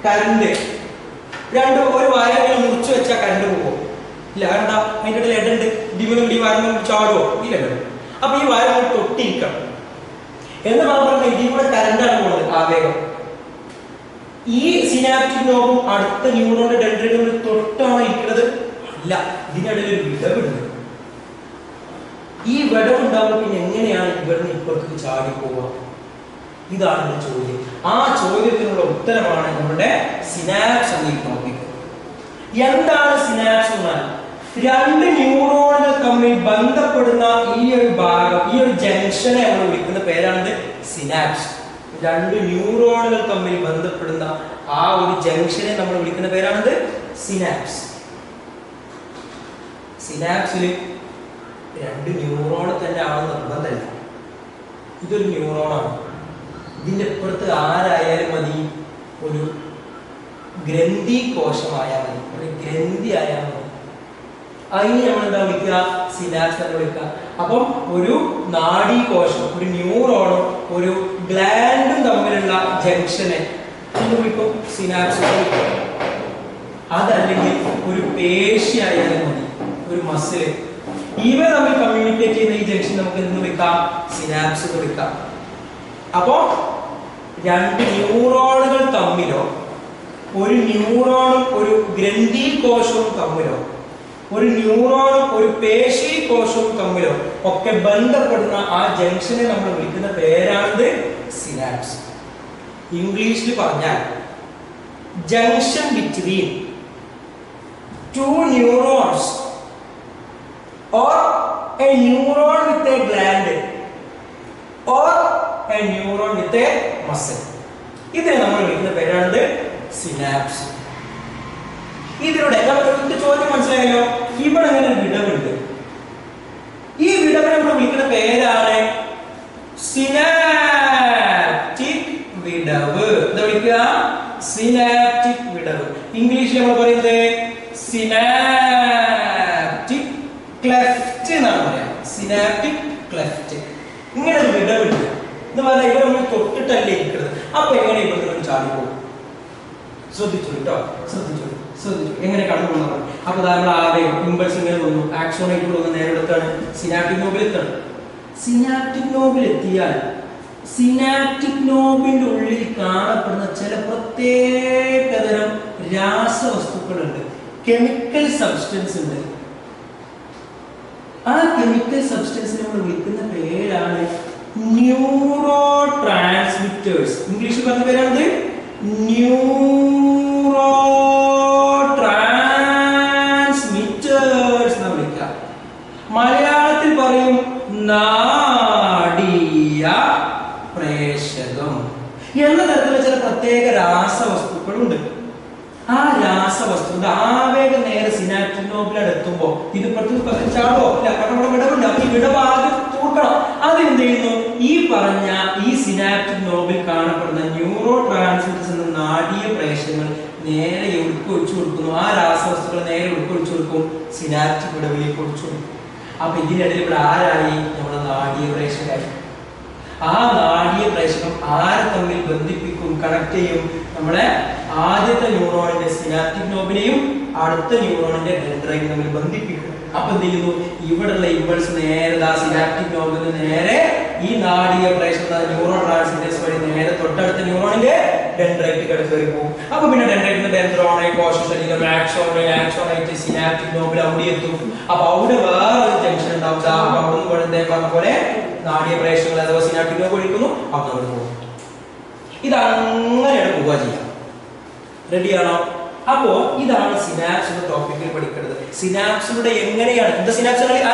കറണ്ട് ഒരു വയറിനെ മുറിച്ചു വെച്ചാൽ കറണ്ട് പോകും ഇല്ല? കണ്ടാ അതിൻ്റെ ഇടയിൽ ഇടണ്ട്, ഡിമിനുണ്ട്. ഈ വയറിനെ ചാടുവോ? ഇല്ലല്ലോ. അപ്പൊ ഈ വയറിനെ തൊട്ടിരിക്കണം എന്ന് പറഞ്ഞാൽ ഇതിൽ കൂടെ കറണ്ടാണ് പോകുന്നത്, ആവേഗം. ഈ സിനാപ്റ്റിക് നോബും അടുത്ത ന്യൂറോണിന്റെ ഡെൻഡ്രൈറ്റിനോട് തൊട്ടാണ് ഇരിക്കുന്നത്? അല്ല, ഇതിനിടയിൽ ഒരു വിടവുണ്ട്. ഈ വിടവുണ്ടാവുമ്പോൾ പിന്നെ എങ്ങനെയാണ് ഇവിടുന്ന് ഇപ്പുറത്തേക്ക് ചാടി പോവുക? ഇതാണ് എന്റെ ചോദ്യം. ആ ചോദ്യത്തിനുള്ള ഉത്തരമാണ് നമ്മുടെ സിനാപ്സ് എന്ന ടോപ്പിക്. എന്താണ് സിനാപ്സ് എന്നാൽ? രണ്ട് ന്യൂറോണുകൾ തമ്മിൽ ബന്ധപ്പെടുന്ന ഈ ഒരു ഭാഗം, ഈ ഒരു ജംഗ്ഷനെ നമ്മൾ വിളിക്കുന്ന പേരാണ് സിനാപ്സ്. രണ്ട് ന്യൂറോണുകൾ തമ്മിൽ ബന്ധപ്പെടുന്ന ആ ഒരു ജംഗ്ഷനെ നമ്മൾ വിളിക്കുന്ന പേരാണത് സിനാപ്സ്. സിനാപ്സിൽ രണ്ട് ന്യൂറോൺ തന്നെ ആണെന്ന് നിർബന്ധമില്ല. ഇതൊരു ന്യൂറോണാണ്. ഇതിന്റെ അപ്പുറത്ത് ആരായാലും മതി, ഒരു ഗ്രന്ഥി കോശമായാൽ മതി, ഒരു ഗ്രന്ഥി ആയാൽ മതി. അതിന് നമ്മൾ എന്താ വിളിക്കുക? സിനാപ്സ് എന്ന് വിളിക്കുക. അപ്പം ഒരു നാഡീകോശം, ഒരു ന്യൂറോണും ഒരു ഗ്ലാൻഡും തമ്മിലുള്ള ജംഗ്ഷനെ എന്ന് വിളിക്കും സിനാപ്സ്. അതല്ലെങ്കിൽ ഒരു പേശി ആയാലും മതി, ഒരു മസിൽ, ഇവ തമ്മിൽ കമ്മ്യൂണിക്കേറ്റ് ചെയ്യുന്ന ഈ ജംഗ്ഷൻ നമുക്ക് എന്ത് വിളിക്കാം? സിനാപ്സ് എന്ന് വിളിക്കാം. അപ്പോ രണ്ട് ന്യൂറോണുകൾ തമ്മിലോ ഒരു ന്യൂറോണും ഒരു ഗ്രന്ഥി കോശവും തമ്മിലോ ഒരു ന്യൂറോണും ഒരു പേശി കോശവും തമ്മിലോ ഒക്കെ ബന്ധപ്പെടുന്ന ആ ജംഗ്ഷനെ നമ്മൾ വിളിക്കുന്ന പേരാണിത് സിനാപ്സ്. ഇംഗ്ലീഷിൽ പറഞ്ഞാൽ junction between two neurons or a neuron with a gland or a neuron with a muscle. ഇതിനെ നമ്മൾ വിളിക്കുന്ന പേരാണ് സിനാപ്സ്. ഇതിലൂടെ നമുക്ക് ചോദ്യം മനസ്സിലായല്ലോ. ഇവിടെ അങ്ങനെ ഒരു വിടവുണ്ട്. ഈ വിടവിനെ നമ്മൾ വിളിക്കുന്ന പേരാണ് സിനാപ്റ്റിക് വിടവ്. എന്താ വിളിക്കുക? സിനാപ്റ്റിക് വിടവ്. ഇംഗ്ലീഷിൽ നമ്മൾ പറയുന്നത് സിനാപ്റ്റിക് ക്ലെഫ്റ്റ് എന്നാണ് പറയാ. Synaptic cleft. ഇങ്ങനെ ഒരു വിടവുണ്ട് എന്ന് പറഞ്ഞാൽ ഇവർ നമ്മൾ തൊട്ടിട്ടല്ലേ ഇരിക്കുന്നത്. അപ്പൊ എങ്ങനെ ഇവർ ചാടിപ്പോകും? ശ്രദ്ധിച്ചു കേട്ടോ, ശ്രദ്ധിച്ചു എങ്ങനെ കടന്നു പോകുന്നത്. അപ്പൊ നമ്മൾ ആവേഗം ഇമ്പൾസ് ഇങ്ങനെ വന്നു, ആക്സോണേറ്റ് വന്ന് നേരെ എടുത്താണ് സിനാപ്റ്റിക് നോബിൽ എത്തണം. സിനാപ്റ്റിക് നോബിൽ എത്തിയാൽ സിനാപ്റ്റിക് നോബിന്റെ ഉള്ളിൽ കാണപ്പെടുന്ന ചില പ്രത്യേകതരം രാസവസ്തുക്കളുണ്ട്, കെമിക്കൽ സബ്സ്റ്റൻസ് ഉണ്ട്. ആ കെമിക്കൽ സബ്സ്റ്റൻസിനെ നമ്മൾ വിളിക്കുന്ന പേരാണ് ന്യൂറോ ട്രാൻസ്മിറ്റേഴ്സ്. ഇംഗ്ലീഷിൽ പറഞ്ഞ പേരാണ് ന്യൂറോ ട്രാൻസ്മിറ്റേഴ്സ് എന്ന് വിളിക്കാം. മലയാളത്തിൽ പറയും നാഡീയ പ്രേഷകം എന്ന തരത്തിലുള്ള ചില പ്രത്യേക രാസവസ്തുക്കളുണ്ട്. ആ രാസവസ്തുന്റെ ആവേഗം നേരെ സിനാപ്റ്റിക് നോബിലാണ് എത്തുമ്പോ ഇത് ചാടോ ഇല്ല, കാരണം ഇവിടെ വിടവുണ്ട്. അപ്പൊ ഈ വിടവ് ആദ്യം തൂക്കണം. അതെന്ത് ചെയ്യുന്നു? ഈ പറഞ്ഞ ഈ സിനാപ്റ്റിക് നോബിൽ കാണപ്പെടുന്ന ന്യൂറോ ട്രാൻസ്മിറ്റേഴ്സ് എന്ന നാഡീയ പ്രേഷകങ്ങൾ നേരെ ഒഴുക്കൊഴിച്ചു കൊടുക്കുന്നു. ആ രാസവസ്തുക്കൾ നേരെ ഒഴുക്കൊഴിച്ചു കൊടുക്കും, സിനാപ്റ്റിക് വിടവിലേക്ക് ഒഴിച്ചു കൊടുക്കും. അപ്പൊ ഇതിനിടയിൽ ഇവിടെ ആരായി? നമ്മുടെ നാഡീയ പ്രേഷകരായി. ആ നാഡീയ പ്രേഷകം ആരെ തമ്മിൽ ബന്ധിപ്പിക്കും, കണക്ട് ചെയ്യും? നമ്മളെ ആദ്യത്തെ ന്യൂറോണിന്റെ സിനാപ്റ്റിക് നോബിനെയും അടുത്ത ന്യൂറോണിന്റെ ഡെൻഡ്രൈറ്റും തമ്മിൽ ബന്ധിപ്പിക്കും. അപ്പൊ എന്ത് ചെയ്യുന്നു? ഇവിടെയുള്ള ഇമ്പൾസ് നേരെ സിനാപ്റ്റിക് നോബിൽ നേരെ ഈ നാഡീയ പ്രേഷക ന്യൂറോ ട്രാൻസ്മിറ്റേഴ്സ് വഴി നേരെ തൊട്ടടുത്ത ന്യൂറോണിന്റെ ഡെൻഡ്രൈറ്റ് കടക്കേറി പോകും. അപ്പൊ പിന്നെ ഡെൻഡ്രൈറ്റിന്റെ ഡെൻഡ്രോണൈ കോശ ശരീരം ആക്സോണൈറ്റ് സിനാപ്റ്റിക് നോബിൽ അവിടെ എത്തും. അപ്പൊ അവിടെ വേറൊരു ജംഗ്ഷൻ ഉണ്ടാവും. അവിടെ പറഞ്ഞ പോലെ നാഡീയ പ്രേഷകങ്ങൾ അഥവാ സിനാപ്റ്റിക് നോബ് ഒഴിക്കുന്നു, അവിടെ പോകും. ഇതങ്ങനെയാണ് പോവുക ചെയ്യാം. റെഡിയാണോ? അപ്പോ ഇതാണ് സിനാപ്സ് എന്ന ടോപ്പിക്കിൽ പഠിക്കേണ്ടത്. സിനാപ്സിലൂടെ എങ്ങനെയാണ് എന്താ സിനാപ്സ് ആ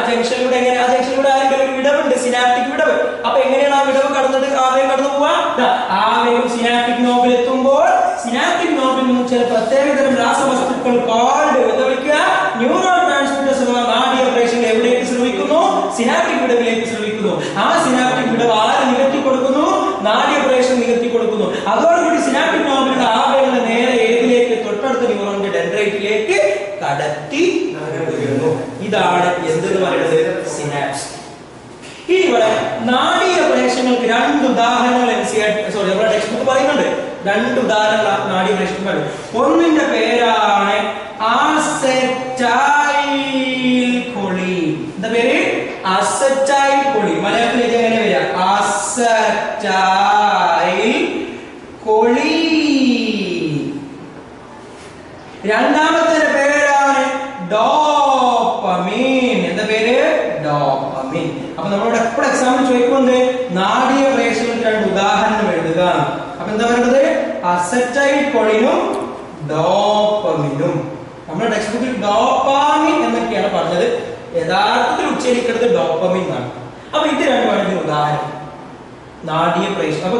ജംഗ്ഷനിലൂടെ എങ്ങനെ ആ ജംഗ്ഷനിലൂടെ ആരെങ്കിലും ഒരു വിടവുണ്ട്, സിനാപ്റ്റിക് വിടവ്. അപ്പൊ എങ്ങനെയാണ് ആ വിടവ് കടന്നത്? ആവേഗം കടന്നു പോവാ. ആവേഗം സിനാപ്റ്റിക് നോബിൽ എത്തുമ്പോൾ സിനാപ്റ്റിക് നോബിൽ നിന്നും ചില പ്രത്യേകതരം രാസവസ്തുക്കൾ എന്താ വിളിക്കുക? ന്യൂറോ ട്രാൻസ്മിറ്റേഴ്സ് അഥവാ നാഡീയ പ്രേഷകങ്ങൾ എവിടേക്ക് ശ്രമിക്കുന്നു? സിനാപ്റ്റിക് വിടവിലേക്ക് ശ്രമിക്കുന്നു. ആ സിനാപ്റ്റിക് വിടവ് ആര് നികത്തി കൊടുക്കുന്നു? നാഡീയ പ്രേഷകൻ നികത്തി കൊടുക്കുന്നു. അതോടുകൂടി സിനാപ്റ്റിക് നോബിലുള്ള ആവേഗങ്ങൾ നേരെ ഏതിലേക്ക്? തൊട്ടടുത്ത ന്യൂറോണിന്റെ ഡെൻഡ്രൈറ്റിലേക്ക് കടത്തി നൽകുന്നു. ഇതാണ് എന്തെന്ന് പറയുന്നത്? സിനാപ്സ്. ഇനി ഇവിടെ നാഡീയ പ്രേഷകങ്ങൾക്ക് രണ്ട് ഉദാഹരണങ്ങൾ നമ്മുടെ ടെക്സ്റ്റ് ബുക്ക് പറയുന്നുണ്ട്. രണ്ട് ഉദാഹരണങ്ങൾ നാഡീയ പ്രേഷകങ്ങൾ. ഒന്നിന്റെ പേരാണ് അസറ്റൈൽ കൊളീൻ. എന്താ പേര്? Acetyl choline. മലയാളത്തിലേക്ക് എങ്ങനെ വരിക? Acetyl choline. രണ്ടാമത്തെ പേരാണ് ഡോപ്പമീൻ. എന്താ പേര്? ഡോപ്പമീൻ. അപ്പൊ നമ്മളോട് എപ്പോഴും എക്സാമിൽ ചോദിക്കുന്നത് നാഡീയ പ്രേഷകങ്ങൾക്ക് രണ്ട് ഉദാഹരണം എഴുതുക. അപ്പൊ എന്താ പറയുന്നത്? അസറ്റൈൽ കൊളീനും ഡോപ്പമിനും. നമ്മുടെ ടെക്സ്റ്റ് ബുക്കിൽ ഡോപ്പാമിൻ എന്നൊക്കെയാണ് പറഞ്ഞത്. യഥാർത്ഥത്തിൽ ഉച്ചരിക്കുന്നത് ഡോപ്പമിൻ എന്നാണ്. അപ്പൊ ഇത് രണ്ടുമാണ് ഉദാഹരണം നാഡീയ പ്രേഷകം. അപ്പൊ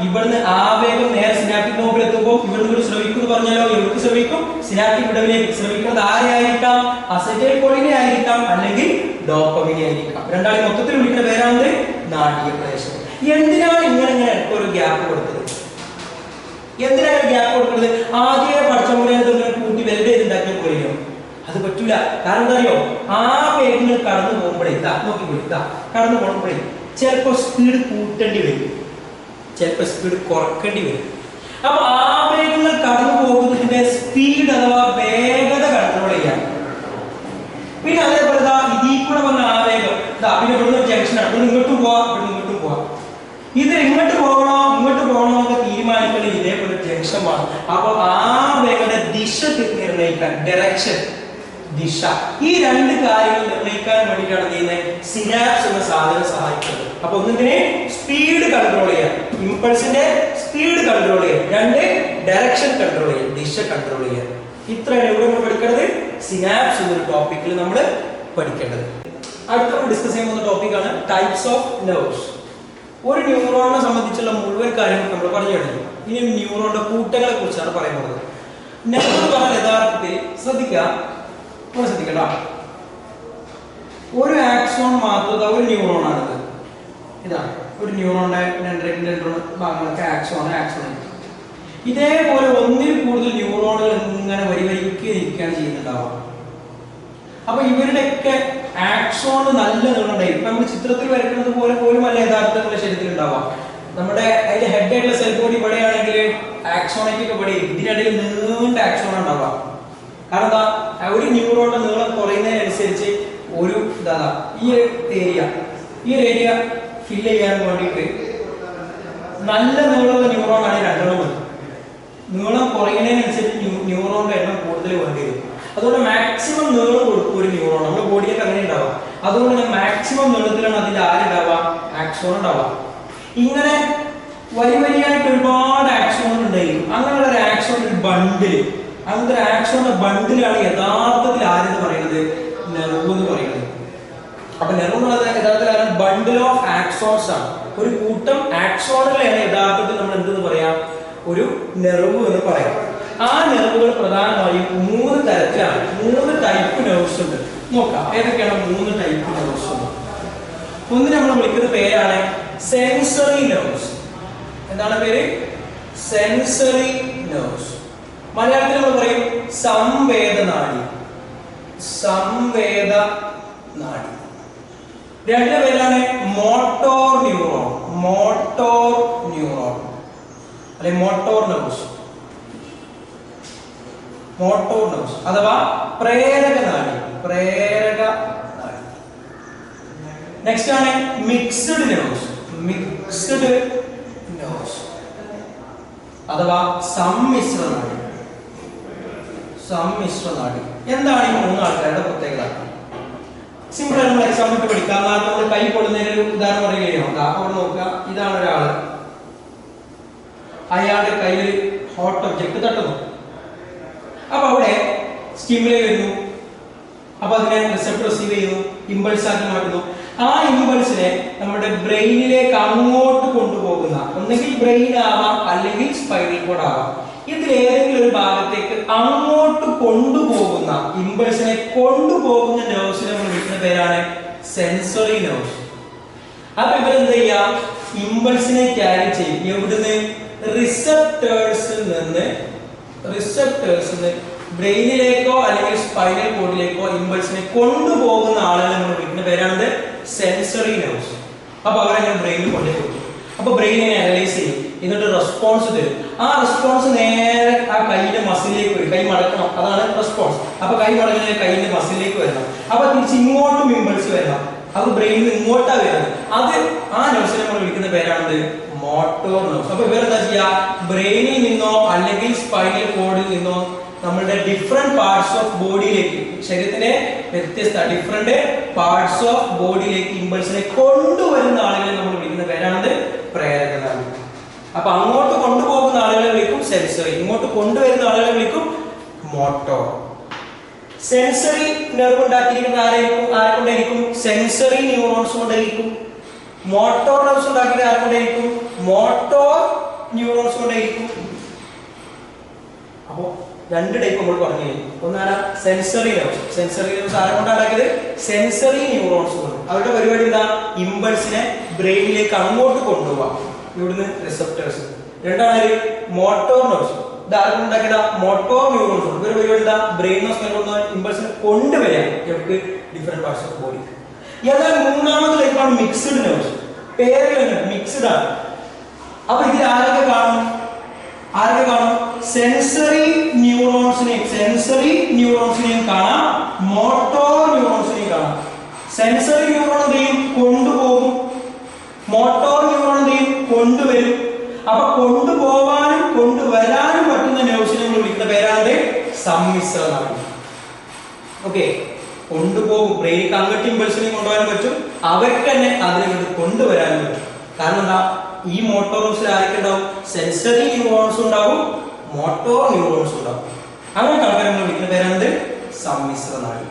ഇവിടുന്ന് ആവേഗം നേരെ സിനാപ്റ്റിക് നോബിൽ എത്തുമ്പോൾ ഇവിടുന്ന് ശ്രവിക്കും എന്ന് പറഞ്ഞാലോ, എവിടെ ശ്രവിക്കും? സിനാപ്റ്റിക് വിടവിലേക്ക്. ശ്രവിക്കുന്നത് ആരെയായിരിക്കാം? അസറ്റൈൽ കൊളീനെ ആയിരിക്കാം, അല്ലെങ്കിൽ ഡോപ്പമിനെ ആയിരിക്കാം. രണ്ടാളെ മൊത്തത്തിൽ വിളിക്കുന്ന പേരാണ് നാഡീയ പ്രേഷകം. എന്തിനാണ് ഇങ്ങനെ ഒരു ഗ്യാപ്പ് കൊടുത്തത്? എന്തിനാണ് ഗ്യാപ്പ് കൊടുക്കുന്നത്? ആദ്യമേ പഠിച്ചപോലെ കൂട്ടി വെൽഡ് ചെയ്തുണ്ടാക്കിയ പോലെയോ? അത് പറ്റൂല. കാരണം എന്താ അറിയോ? ആ പേരുകൾ കടന്നു പോകുമ്പോഴേ കടന്നു പോകുമ്പോഴേ ചിലപ്പോ സ്പീഡ് കൂട്ടേണ്ടി വരും, ചിലപ്പോ സ്പീഡ് കുറക്കേണ്ടി വരും. അപ്പൊ ആവേഗങ്ങൾ കടന്നു പോകുന്നതിന്റെ സ്പീഡ് അഥവാ വേഗത കൺട്രോൾ ചെയ്യാം. പിന്നെ അതേപോലെ പിന്നെ ഇവിടുന്ന് ജംഗ്ഷനാണ്, ഇവിടെ ഇങ്ങോട്ടും പോവാം, ഇവിടെ ഇങ്ങോട്ടും പോവാം. ഇത് ഇങ്ങോട്ട് പോകണോ എന്നൊക്കെ തീരുമാനിക്കുന്നത് ഇതേപോലെ ജംഗ്ഷൻ ആണ്. അപ്പോൾ ആവയുടെ ദിശ നിർണ്ണയിക്കാൻ, ഡയറക്ഷൻ, ദിശ, ഈ രണ്ട് കാര്യങ്ങൾ നിർണ്ണയിക്കാൻ വേണ്ടിയിട്ടാണ് ചെയ്യുന്നത് സിനാപ്സ് എന്ന സാധനം സഹായിക്കുന്നത്. അപ്പൊ ഒന്നിനെ സ്പീഡ് കൺട്രോൾ ചെയ്യാൻ, ഇമ്പൾസിന്റെ സ്പീഡ് കൺട്രോൾ ചെയ്യാൻ, രണ്ട് ഡയറക്ഷൻ കൺട്രോൾ ചെയ്യാൻ, ദിശ കൺട്രോൾ ചെയ്യാൻ. ഇത്രയാണ് ഇവിടെ നമ്മൾ പഠിക്കേണ്ടത്. സിനാപ്സ് എന്നൊരു ടോപ്പിക്കിൽ നമ്മൾ പഠിക്കേണ്ടത്. അടുത്ത നമ്മൾ ഡിസ്കസ് ചെയ്യുന്ന ടോപ്പിക്കാണ് ടൈപ്സ് ഓഫ് നെർവ്സ്. ഒരു ന്യൂറോണിനെ സംബന്ധിച്ചുള്ള മുഴുവൻ കാര്യങ്ങൾ നമ്മൾ പറഞ്ഞു കഴിഞ്ഞു. ഇനി ന്യൂറോണിന്റെ കൂട്ടങ്ങളെ കുറിച്ചാണ് പറയുന്നത്. നെർവ് എന്ന് പറഞ്ഞാൽ യഥാർത്ഥത്തിൽ ശ്രദ്ധിക്കണ്ട, ഒരു ആക്സോൺ മാത്രം ഒരു ന്യൂറോണാണിത്. ഇതാണ് ഒരു ന്യൂറോണിന്റെ രണ്ട് ഭാഗങ്ങളൊക്കെ ആക്സോൺ. ഇതേപോലെ ഒന്നിൽ കൂടുതൽ ന്യൂറോണുകൾ ഇങ്ങനെ വരിവരിക്കുകയാണ് ചെയ്യുന്നുണ്ടാവാം. അപ്പൊ ഇവരുടെയൊക്കെ ആക്സോൺ നല്ല നീളമുണ്ടായി. ഇപ്പൊ നമ്മൾ ചിത്രത്തിൽ വരയ്ക്കുന്നത് പോലെ പോലും അല്ല യഥാർത്ഥ ശരീരത്തിൽ ഉണ്ടാവാം. നമ്മുടെ അതിന്റെ ഹെഡ് ആയിട്ടുള്ള സെൽ ബോഡി ഇവിടെയാണെങ്കിൽ ആക്സോണൊക്കെ ഇവിടെ ഇതിനിടയിൽ നീണ്ട ആക്സോൺ ഉണ്ടാവാം. കാരണം എന്താ, ഒരു ന്യൂറോണിന്റെ നീളം കുറയുന്നതിനനുസരിച്ച് ഒരു ഈ ഏരിയ ഫില്ല് ചെയ്യാൻ വേണ്ടിയിട്ട് നല്ല നീളമുള്ള ന്യൂറോൺ ആണ് രണ്ടെണ്ണം മതി. നീളം കുറയുന്നതിനനുസരിച്ച് ന്യൂറോണിന്റെ എണ്ണം കൂടുതൽ വേണ്ടി വരും. അതുകൊണ്ട് മാക്സിമം നീളം കൊടുക്കും ഒരു ന്യൂറോൺ. നമ്മുടെ ബോഡിയൊക്കെ അങ്ങനെ ഉണ്ടാവാം. അതുകൊണ്ട് ഞാൻ മാക്സിമം നീളത്തിലാണ് അതിന്റെ ആരുണ്ടാവുക, ആക്സോൺ ഉണ്ടാവുക. ഇങ്ങനെ വരിയായിട്ട് ഒരുപാട് ആക്സോൺ ഉണ്ടായിരിക്കും. അങ്ങനെയുള്ള ഒരു ആക്സോൺ ഒരു ബണ്ടില്, അങ്ങനത്തെ ഒരു ആക്സോണിന്റെ ബണ്ടിലാണ് യഥാർത്ഥത്തിൽ ആരെന്ന് പറയുന്നത്, നെർവ് എന്ന് പറയുന്നത്. അപ്പൊ നെർവ് എന്നുള്ളത് യഥാർത്ഥത്തിൽ ബണ്ടിൽ ഓഫ് ആക്സോൺസ് ആണ്. ഒരു കൂട്ടം ആക്സോണുകളെയാണ് യഥാർത്ഥത്തിൽ നമ്മൾ എന്തെന്ന് പറയാം, ഒരു നെർവ് എന്ന് പറയാം. ആ നെർവുകൾ പ്രധാനമായും 3 തരത്തിലാണ്. 3 ടൈപ്പ് നെർവ്സ് ഉണ്ട്. നോക്കാം ഏതൊക്കെയാണ് 3 ടൈപ്പ് നെർവ്സ് ഉണ്ട്. ഒന്ന് നമ്മൾ വിളിക്കുന്ന പേരാണ് സെൻസറി നെർവ്സ്. എന്താണ് പേര്? Sensory nerves. മലയാളത്തിൽ നമ്മൾ പറയും സംവേദനാഡി. രണ്ട് പേരാണ് മോട്ടോർ ന്യൂറോൺ അല്ലെ മോട്ടോർ നെർവ്സ് അഥവാ പ്രേരക നാഡി. നെക്സ്റ്റ് ആണ് മിക്സ്ഡ് നെർവ്സ് അഥവാ സമ്മിശ്ര നാഡി. എന്താണ് ഈ 3 ആൾക്കാരുടെ പ്രത്യേകത? സിമ്പിൾ ആയിട്ട് നമ്മൾ എക്സാമ്പിൾ പഠിക്കാം. നമ്മൾ കൈ പൊടുന്നതിന് ഒരു ഉദാഹരണം പറയുകയോ അവിടെ നോക്കുക. ഇതാണ് ഒരാള്, അയാളുടെ കയ്യിൽ ഹോട്ട് ഒബ്ജക്ട് തട്ടുന്നു. അപ്പൊ അവിടെ സ്റ്റിമുലേ വരുന്നു. അപ്പൊ അതിനെ റിസപ്റ്റർ റിസീവ് ചെയ്യുന്നു, ഇമ്പൾസ് ആക്കി മാറ്റുന്നു. ആ ഇമ്പൾസിനെ നമ്മുടെ ബ്രെയിനിലേക്ക് അങ്ങോട്ട് കൊണ്ടുപോകുന്ന, ഒന്നെങ്കിൽ ബ്രെയിൻ ആവാം അല്ലെങ്കിൽ സ്പൈനൽ കോഡ് ആവാം, ഇതിലേതെങ്കിലും ഒരു ഭാഗത്തേക്ക് അങ്ങോട്ട് കൊണ്ടുപോകുന്ന, ഇമ്പൾസിനെ കൊണ്ടുപോകുന്ന നെർവ്സിനെ നമ്മൾ വിളിക്കുന്ന പേരാണ് സെൻസറി നെർവ്സ്. അപ്പൊ ഇവരെന്ത് ചെയ്യാം, ഇമ്പൾസിനെ ക്യാരി ചെയ്യും. എവിടുന്ന്? റിസപ്റ്റേഴ്സിൽ നിന്ന് ബ്രെയിനിലേക്കോ അല്ലെങ്കിൽ സ്പൈനൽ കോഡിലേക്കോ ഇമ്പൾസിനെ കൊണ്ടുപോകുന്ന ആളുകളെ നമ്മൾ വിളിക്കുന്ന പേരാണ് സെൻസറി നെർവ്സ്. അപ്പൊ അവരെങ്ങനെ ബ്രെയിനിൽ കൊണ്ടുപോകും. അപ്പൊ ബ്രെയിനിനെ അനലൈസ് ചെയ്യും, എന്നിട്ട് റെസ്പോൺസ് തരും. ആ റെസ്പോൺസ് നേരെ ആ കൈയുടെ മസിലിലേക്ക് വരും. കൈ മടക്കണം, അതാണ് റെസ്പോൺസ്. അപ്പൊ കൈ മടങ്ങുന്ന കൈയുടെ മസിലിലേക്ക് വരണം. അപ്പൊ തിരിച്ച് ഇങ്ങോട്ടും ഇമ്പൾസ് വരണം. അത് ബ്രെയിനിൽ നിന്ന് ഇങ്ങോട്ടാ വരുന്നത്. അത് ആ നെർവ്സിനെ നമ്മൾ വിളിക്കുന്ന പേരാണ് മോട്ടോർ നെർവ്സ്. അപ്പൊ ഇവരെന്താ ചെയ്യുക, ബ്രെയിനിൽ നിന്നോ അല്ലെങ്കിൽ സ്പൈനൽ കോഡിൽ നിന്നോ നമ്മളുടെ ഡിഫറെന്റ് പാർട്സ് ഓഫ് ബോഡിയിലേക്ക്, ശരീരത്തിന്റെ വ്യത്യസ്ത ഡിഫറെന്റ് പാർട്സ് ഓഫ് ബോഡിയിലേക്ക് ഇമ്പൾസിനെ കൊണ്ടുവരുന്ന ആളുകളെ നമ്മൾ വിളിക്കുന്ന പേരാണ് പ്രേരക നാഡി. അപ്പൊ അങ്ങോട്ട് കൊണ്ടുപോകുന്ന ആളുകളെ വിളിക്കും സെൻസറി, ഇങ്ങോട്ട് കൊണ്ടുവരുന്ന ആളുകളെ വിളിക്കും മോട്ടോർ. സെൻസറി നെർവ് ഉണ്ടാക്കിയിരിക്കുന്ന ആരെക്കൊണ്ടായിരിക്കും? സെൻസറി ന്യൂറോൺസ് കൊണ്ടായിരിക്കും. മോട്ടോർ നെർവ്സ് ഉണ്ടാക്കിയത് ആരെക്കൊണ്ടായിരിക്കും? മോട്ടോർ ന്യൂറോൺസ് കൊണ്ടായിരിക്കും. അപ്പോ 2 ടൈപ്പ് നമ്മൾ പറഞ്ഞു കഴിഞ്ഞു. ഒന്നാണ് സെൻസറി നെർവ്സ് ആരെക്കൊണ്ടാണ് ഉണ്ടാക്കിയത്? സെൻസറി ന്യൂറോൺസ് കൊണ്ട്. അവരുടെ പരിപാടി എന്താ? ഇമ്പൾസിനെ ബ്രെയിനിലേക്ക് അങ്ങോട്ട് കൊണ്ടുപോവാം, ഇവിടുന്ന് റിസപ്റ്റേഴ്സ്. രണ്ടാണ് മോട്ടോർ നെർവ്സ്. ഇതാർക്കുണ്ടാക്കിയ മോട്ടോർ ന്യൂറോൺസ്. ഇവരുടെ പരിപാടി എന്താ? ബ്രെയിനോ സ്പൈനോ ഇമ്പൾസിനെ കൊണ്ടുവരാം എവിടെ? Different parts of body. എന്നാൽ മൂന്നാമത്തെ ടൈപ്പാണ് മിക്സ്ഡ് നെർവ്സ്. പേരിൽ മിക്സ്ഡ് ആണ്. അപ്പൊ ഇതിൽ ആരൊക്കെ കാണും? സെൻസറി ന്യൂറോൺസിനെയും കാണാം, മോട്ടോർ ന്യൂറോൺസിനെയും കാണാം. സെൻസറി ന്യൂറോൺ എന്തെയും അപ്പൊ കൊണ്ടുപോവാനും കൊണ്ടുവരാനും പറ്റുന്ന നെർവ്സിനെ നമ്മൾ വിളിക്കുന്ന പേരാണ് സമ്മിശ്ര നാഡി. ഓക്കെ, കൊണ്ടുപോകും, ബ്രെയിനിക്ക് അങ്ങോട്ട് ഇമ്പൾസിനെ കൊണ്ടുപോകാൻ പറ്റും, അവർക്ക് തന്നെ അതിനെ കൊണ്ടുവരാനും പറ്റും. കാരണം എന്താ, ഈ മോട്ടോർ ന്യൂറോൺസിൽ ആരൊക്കെ ഉണ്ടാവും? സെൻസറി ന്യൂറോൺസ് ഉണ്ടാവും, മോട്ടോർ ന്യൂറോൺസ് ഉണ്ടാവും. അങ്ങനെ ആൾക്കാരെ നമ്മൾ വിളിക്കുന്ന പേരാണ് സമ്മിശ്ര നാഡി.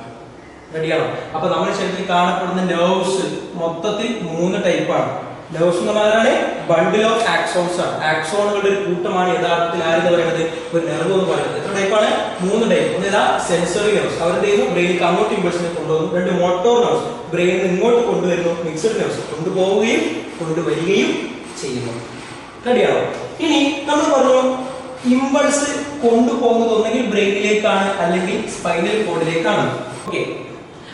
റെഡിയാണോ? അപ്പൊ നമ്മുടെ ശരീരത്തിൽ കാണപ്പെടുന്ന നെർവ്സ് മൊത്തത്തിൽ 3 ടൈപ്പാണ്. നെർവ്സ് എന്ന് പറഞ്ഞാൽ ബണ്ടിൽ ഓഫ് ആക്സോൺസ് ആണ്. ആക്സോണുകളുടെ ഒരു കൂട്ടമാണ് യഥാർത്ഥത്തിൽ ആരെന്ന് പറയുന്നത് ഒരു നെർവ് എന്ന് പറയുന്നത്. എത്ര ടൈപ്പാണ്? 3 ടൈപ്പ്. ഒന്ന് ഏതാ? സെൻസറി നെർവ്സ്, അവർ ചെയ്യുന്നു ബ്രെയിനിലേക്ക് അങ്ങോട്ട് ഇമ്പൾസിനെ കൊണ്ടുപോകുന്നു. 2 മോട്ടോർ നെർവ്സ്, ബ്രെയിനിൽ ഇങ്ങോട്ട് കൊണ്ടുവരുന്നു. മിക്സഡ് നെർവ്സ്, കൊണ്ടുപോവുകയും കൊണ്ടുവരികയും ചെയ്യുന്നു. റെഡിയാണോ? ഇനി നമ്മൾ പറഞ്ഞു ഇമ്പൾസ് കൊണ്ടുപോകുന്നത് ഒന്നെങ്കിൽ ബ്രെയിനിലേക്കാണ് അല്ലെങ്കിൽ സ്പൈനൽ കോഡിലേക്കാണ്. ഓക്കെ,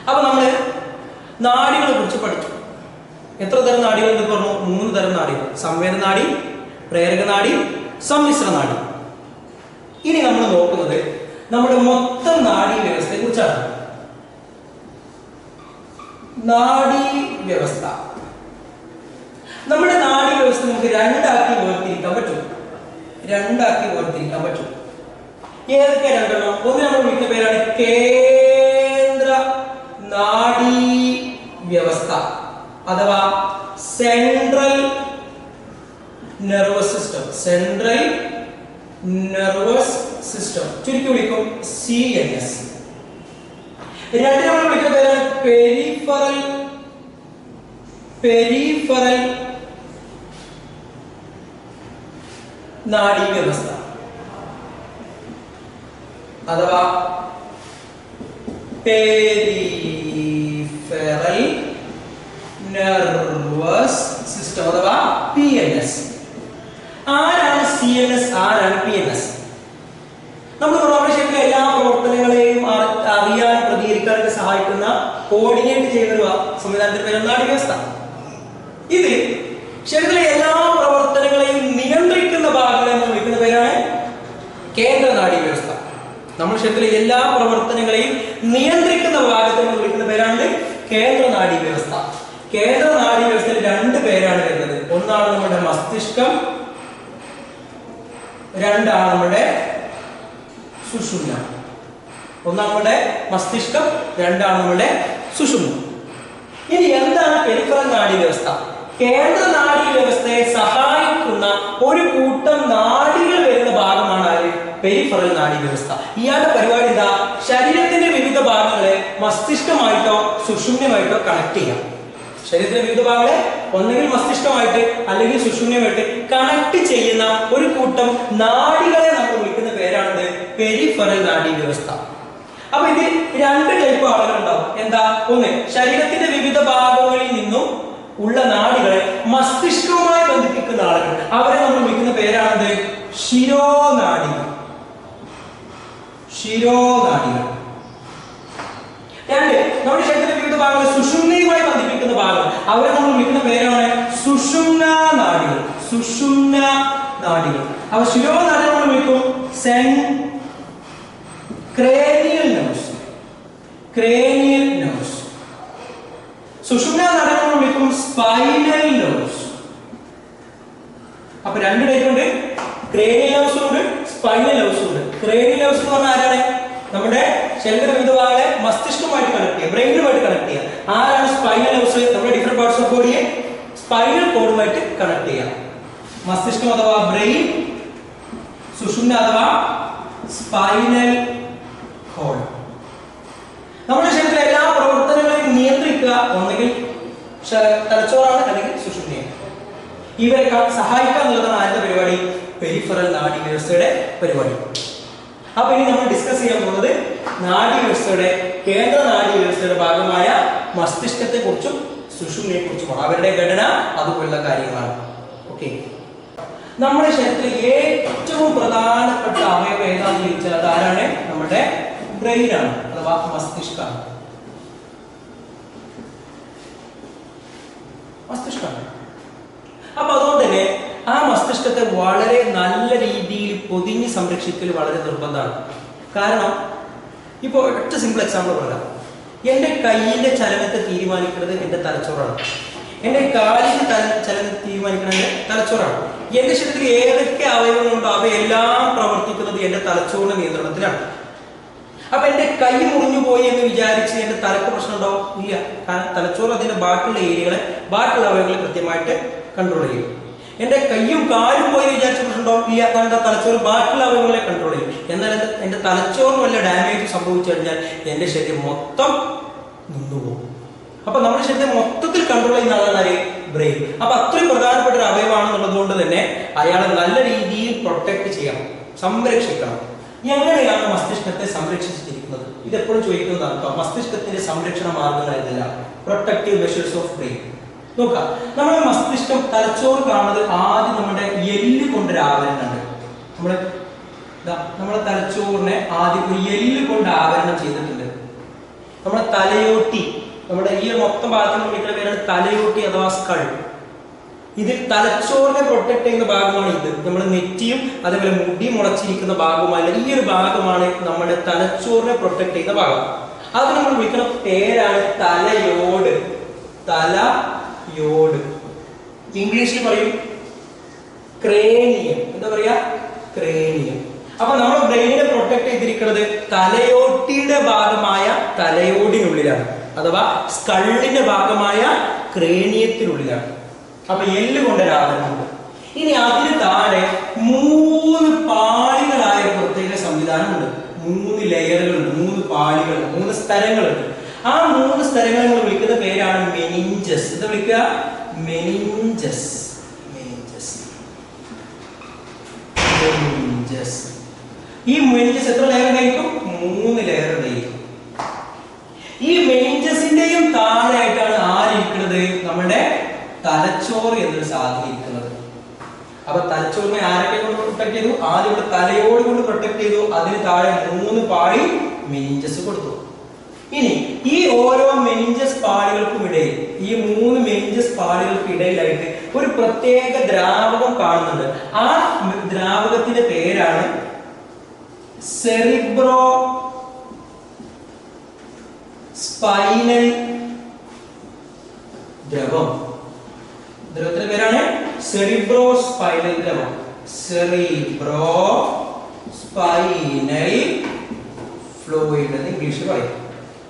അപ്പൊ നമ്മള് നാഡികളെ കുറിച്ച് പഠിച്ചു. എത്ര തരം നാഡികൾ എന്ന് പറഞ്ഞു? 3 തരം നാഡികൾ: സംവേദന നാഡി, പ്രേരക നാഡി, സമ്മിശ്ര നാഡി. ഇനി നമ്മൾ നോക്കുന്നത് നമ്മുടെ മൊത്തം നാഡീ വ്യവസ്ഥയെ കുറിച്ചാണ്. നാഡീ വ്യവസ്ഥ, നമ്മുടെ നാഡീ വ്യവസ്ഥ നമുക്ക് രണ്ടാക്കി വേർതിരിക്കാൻ പറ്റും. ഏതൊക്കെ രണ്ടെണ്ണം? ഒന്ന് നമ്മൾ വിളിക്കുന്ന പേരാണ് കേന്ദ്ര നാഡീ വ്യവസ്ഥ അഥവാ സെൻട്രൽ നെർവസ് സിസ്റ്റം, ചുരുക്കി വിളിക്കും CNS. രണ്ട് നമ്മൾ വിളിക്കുന്ന പേരാണ് പെരിഫറൽ നാഡീ വ്യവസ്ഥ അഥവാ പെരിഫറൽ നെർവസ് സിസ്റ്റം അഥവാ PNS. ആരാണ് CNS, ആരാണ് PNS? നമ്മൾ നമ്മുടെ ശരീരത്തിലെ എല്ലാ പ്രവർത്തനങ്ങളെയും അറിയാൻ പ്രതികരിക്കാനൊക്കെ സഹായിക്കുന്ന കോർഡിനേറ്റ് ചെയ്യുന്ന ഒരു സംവിധാനത്തിന്റെ പേരാണ് നാഡീ വ്യവസ്ഥ. ഇത് ശരീരത്തിലെ എല്ലാ പ്രവർത്തനങ്ങളെയും നിയന്ത്രിക്കുന്ന ഭാഗങ്ങളെ നമ്മൾ വിളിക്കുന്ന പേരാണ് കേന്ദ്ര നാഡീ വ്യവസ്ഥ. നമ്മുടെ ശരീരത്തിലെ എല്ലാ പ്രവർത്തനങ്ങളെയും നിയന്ത്രിക്കുന്ന ഭാഗത്തെ നമ്മൾ വിളിക്കുന്ന പേരാണ് കേന്ദ്ര നാഡീ വ്യവസ്ഥ. കേന്ദ്ര നാഡീ വ്യവസ്ഥയിൽ 2 പേരാണ് വരുന്നത്. ഒന്നാണ് നമ്മുടെ മസ്തിഷ്കം, രണ്ടാണ് നമ്മുടെ സുഷുമ്ന. ഒന്നാണ് നമ്മുടെ മസ്തിഷ്കം, രണ്ടാണ് നമ്മുടെ സുഷുമ്ന. ഇനി എന്താണ് പെരിഫറൽ നാഡീ വ്യവസ്ഥ? കേന്ദ്ര നാഡീ വ്യവസ്ഥയെ സഹായിക്കുന്ന ഒരു കൂട്ടം നാഡികൾ വരുന്ന ഭാഗമാണ് ആര്? പെരിഫറൽ നാഡീ വ്യവസ്ഥ. ഇയാളുടെ പരിപാടി എന്താ? ശരീരത്തിന്റെ വിവിധ ഭാഗങ്ങളെ മസ്തിഷ്കമായിട്ടോ സുഷുമ്നമായിട്ടോ കണക്ട് ചെയ്യാം. ശരീരത്തിലെ വിവിധ ഭാഗങ്ങളെ ഒന്നെങ്കിൽ മസ്തിഷ്കമായിട്ട് അല്ലെങ്കിൽ സുഷുമ്നമായിട്ട് കണക്ട് ചെയ്യുന്ന ഒരു കൂട്ടം നാഡികളെ നമ്മൾ വിളിക്കുന്ന പേരാണ് പെരിഫറൽ നാഡീ വ്യവസ്ഥ. അപ്പൊ ഇത് 2 ടൈപ്പ് ആളുകൾ ഉണ്ടാവും. എന്താ? ഒന്ന്, ശരീരത്തിന്റെ വിവിധ ഭാഗങ്ങളിൽ നിന്നും ഉള്ള നാഡികളെ മസ്തിഷ്കവുമായി ബന്ധിപ്പിക്കുന്ന ആളുകൾ, അവരെ നമ്മൾ വിളിക്കുന്ന പേരാണ് ശിരോനാഡികൾ. 2, നമ്മുടെ ശരീരത്തിന്റെ വിവിധ ഭാഗങ്ങളെ സുഷുമ്നയുമായി ബന്ധിപ്പിക്കുന്ന ഭാഗങ്ങൾ, അവരെ നമ്മൾ വിളിക്കുന്ന പേരാണ് സുഷുമ്ന നാഡികൾ. അവ ശിരോനാഡികൾ നമ്മൾ വിളിക്കും cranial nerves. സുഷുമ്ന നാഡികൾ നമ്മൾ വിളിക്കും സ്പൈനൽ nerves. അപ്പൊ 2 ടൈപ്പ് ഉണ്ട്. cranial nerves ഉണ്ട്, സ്പൈനൽ nerves ഉണ്ട്. cranial nerves എന്ന് പറഞ്ഞാൽ ആരാണ്? നമ്മുടെ ശരീരത്തിന്റെ വിവിധ ഭാഗങ്ങളെ മസ്തിഷ്കവുമായിട്ട് കണക്ട് ചെയ്യുക, ബ്രെയിനുമായിട്ട് കണക്ട് ചെയ്യുക. ആരാണ് സ്പൈനൽ nerves? നമ്മുടെ ഡിഫറെന്റ് പാർട്സ് ഓഫ് ബോഡിയെ സ്പൈനൽ കോഡുമായിട്ട് കണക്ട് ചെയ്യുക. മസ്തിഷ്കം അഥവാ ബ്രെയിൻ, സുഷുമ്ന അഥവാ സ്പൈനൽ കോഡ്. നമ്മുടെ ശരീരത്തിലെ എല്ലാ പ്രവർത്തനങ്ങളെയും നിയന്ത്രിക്കുക ഒന്നെങ്കിൽ തലച്ചോറാണ് അല്ലെങ്കിൽ സുഷുമ്നയാണ്. ഇവരെ സഹായിക്കുക എന്നുള്ളതാണ് ആരുടെ പരിപാടി? പെരിഫറൽ നാഡീ വ്യവസ്ഥയുടെ പരിപാടി. അപ്പൊ ഇനി നമ്മൾ ഡിസ്കസ് ചെയ്യാൻ പോകുന്നത് നാഡീ വ്യവസ്ഥയുടെ കേന്ദ്ര നാഡീ വ്യവസ്ഥയുടെ ഭാഗമായ മസ്തിഷ്കത്തെ കുറിച്ചും സുഷുമ്നയെ കുറിച്ചുമാണ്. അവരുടെ ഘടന, അതുപോലുള്ള കാര്യങ്ങളാണ്. ഓക്കെ, നമ്മുടെ ശരീരത്തിലെ ഏറ്റവും പ്രധാനപ്പെട്ട അവയവം ഏതാണെന്ന് ചോദിച്ചാൽ അത് ആരാണ്? നമ്മുടെ ബ്രെയിനാണ് അഥവാ മസ്തിഷ്കമാണ്. അപ്പൊ അതുകൊണ്ട് തന്നെ ആ മസ്തിഷ്കത്തെ വളരെ നല്ല രീതിയിൽ പൊതിഞ്ഞ് സംരക്ഷിക്കൽ വളരെ നിർബന്ധമാണ്. കാരണം ഇപ്പോൾ ഒറ്റ സിമ്പിൾ എക്സാമ്പിൾ പറയാം. എൻ്റെ കയ്യിന്റെ ചലനത്തെ തീരുമാനിക്കുന്നത് എൻ്റെ തലച്ചോറാണ്. എന്റെ കാലിന്റെ ചലനം തീരുമാനിക്കുന്നത് തലച്ചോറാണ്. എന്റെ ശരീരത്തിൽ ഏതൊക്കെ അവയവങ്ങളുണ്ടോ അവയെല്ലാം പ്രവർത്തിക്കുന്നത് എന്റെ തലച്ചോറിന്റെ നിയന്ത്രണത്തിലാണ്. അപ്പൊ എന്റെ കൈ മുറിഞ്ഞു പോയി എന്ന് വിചാരിച്ച് എന്റെ തലക്ക് പ്രശ്നമുണ്ടോ? ഇല്ല. കാരണം തലച്ചോറ് അതിന്റെ ബാക്കിയുള്ള ഏരിയകളെ, ബാക്കിയുള്ള അവയവങ്ങളെ കൃത്യമായിട്ട് കൺട്രോൾ ചെയ്യും. എന്റെ കയ്യും കാലും പോയി വിചാരിച്ച പ്രശ്നമുണ്ടോ? ഇല്ല. കാരണം തലച്ചോറ് ബാക്കിയുള്ള അവയവങ്ങളെ കൺട്രോൾ ചെയ്യും. എന്നാൽ എന്റെ തലച്ചോറിന് വല്ല ഡാമേജ് സംഭവിച്ചു കഴിഞ്ഞാൽ എന്റെ ശരീരം മൊത്തം നിന്നുപോകും. അപ്പൊ നമ്മുടെ ശരീരത്തെ മൊത്തത്തിൽ കൺട്രോൾ ചെയ്യുന്ന ആളാണ് ബ്രെയിൻ. അപ്പൊ അത്രയും പ്രധാനപ്പെട്ട ഒരു അവയവമാണെന്നുള്ളത് കൊണ്ട് തന്നെ അയാളെ നല്ല രീതിയിൽ പ്രൊട്ടക്ട് ചെയ്യണം, സംരക്ഷിക്കണം. എങ്ങനെയാണ് മസ്തിഷ്കത്തെ സംരക്ഷിച്ചിരിക്കുന്നത്? ഇതെപ്പോഴും ചോദിക്കുന്നതാണ് കേട്ടോ. മസ്തിഷ്കത്തിന്റെ സംരക്ഷണ മാർഗങ്ങൾ ഏതെല്ലാം? Protective measures of brain. നോക്കാം. നമ്മുടെ മസ്തിഷ്കം, തലച്ചോറ് കാണുന്നത് ആദ്യം നമ്മുടെ എല്ല് കൊണ്ടൊരു ആവരണമുണ്ട്. നമ്മുടെ തലച്ചോറിനെ ആദ്യം ഒരു എല്ല് കൊണ്ട് ആവരണം ചെയ്തിട്ടുണ്ട്. നമ്മുടെ തലയോട്ടി, നമ്മുടെ ഈ മൊത്തം ഭാഗത്തിന് വിളിക്കുന്ന പേരാണ് തലയോട്ടി അഥവാ സ്കൾ. ഇതിൽ തലച്ചോറിനെ പ്രൊട്ടക്ട് ചെയ്യുന്ന ഭാഗമാണ് ഇത്. നമ്മുടെ നെറ്റിയും അതേപോലെ മുടി മുളച്ചിരിക്കുന്ന ഭാഗവുമല്ല, ഈ ഒരു ഭാഗമാണ് നമ്മുടെ തലച്ചോറിനെ പ്രൊട്ടക്ട് ചെയ്യുന്ന ഭാഗം. അത് നമ്മൾ വിളിക്കുന്ന പേരാണ് തലയോട്. തലയോട്. ഇംഗ്ലീഷിൽ പറയും ക്രേനിയം. എന്താ പറയാ? ക്രേനിയം. അപ്പൊ നമ്മൾ ബ്രെയിനിനെ പ്രൊട്ടക്ട് ചെയ്തിരിക്കുന്നത് തലയോട്ടിയുടെ ഭാഗമായ തലയോടിനുള്ളിലാണ്, അഥവാ സ്കള്ളിന്റെ ഭാഗമായ ക്രേനിയത്തിനുള്ളിലാണ്. അപ്പൊ എല്ല് കൊണ്ടൊരാവരണമുണ്ട്. ഇനി അതിന് താഴെ 3 പാളികളായ പ്രത്യേക സംവിധാനമുണ്ട്. 3 ലെയറുകളുണ്ട്, 3 പാളികൾ, 3 സ്തരങ്ങളുണ്ട്. ആ 3 സ്ഥലങ്ങൾ നമ്മൾ വിളിക്കുന്ന പേരാണ് മെനിഞ്ചസ്. എന്താ വിളിക്കുക? മെനിഞ്ചസ്. ഈ മെനിഞ്ചസ് എത്ര ലെയർ ഉണ്ടായിരിക്കും? 3 ലെയർ ഉണ്ടായിരിക്കും. ഈ മെനിഞ്ചസിന്റെയും താഴെയായിട്ടാണ് ആരിക്കുന്നത്? നമ്മുടെ തലച്ചോറ് എന്നൊരു സാധനം ഇരിക്കുന്നത്. അപ്പൊ തലച്ചോറിനെ ആരൊക്കെ കൊണ്ട് പ്രൊട്ടക്ട് ചെയ്തു? ആദ്യം ഇവിടെ തലയോട് കൊണ്ട് പ്രൊട്ടക്ട് ചെയ്തു. അതിന് താഴെ 3 പാളി മെനിഞ്ചസ് കൊടുത്തു. ഇനി ഈ ഓരോ മെനിഞ്ചസ് പാളികൾക്കും ഇടയിൽ, ഈ 3 മെനിഞ്ചസ് പാളികൾക്ക് ഇടയിലായിട്ട് ഒരു പ്രത്യേക ദ്രാവകം കാണുന്നുണ്ട്. ആ ദ്രാവകത്തിന്റെ പേരാണ് സെറിബ്രോ സ്പൈനൽ ദ്രവം. ദ്രവത്തിന്റെ പേരാണ് സെറിബ്രോ സ്പൈനൽ ദ്രവം. സെറിബ്രോ സ്പൈനൽ ഫ്ലൂയിഡ് എന്ന് ഇംഗ്ലീഷിൽ പറയും.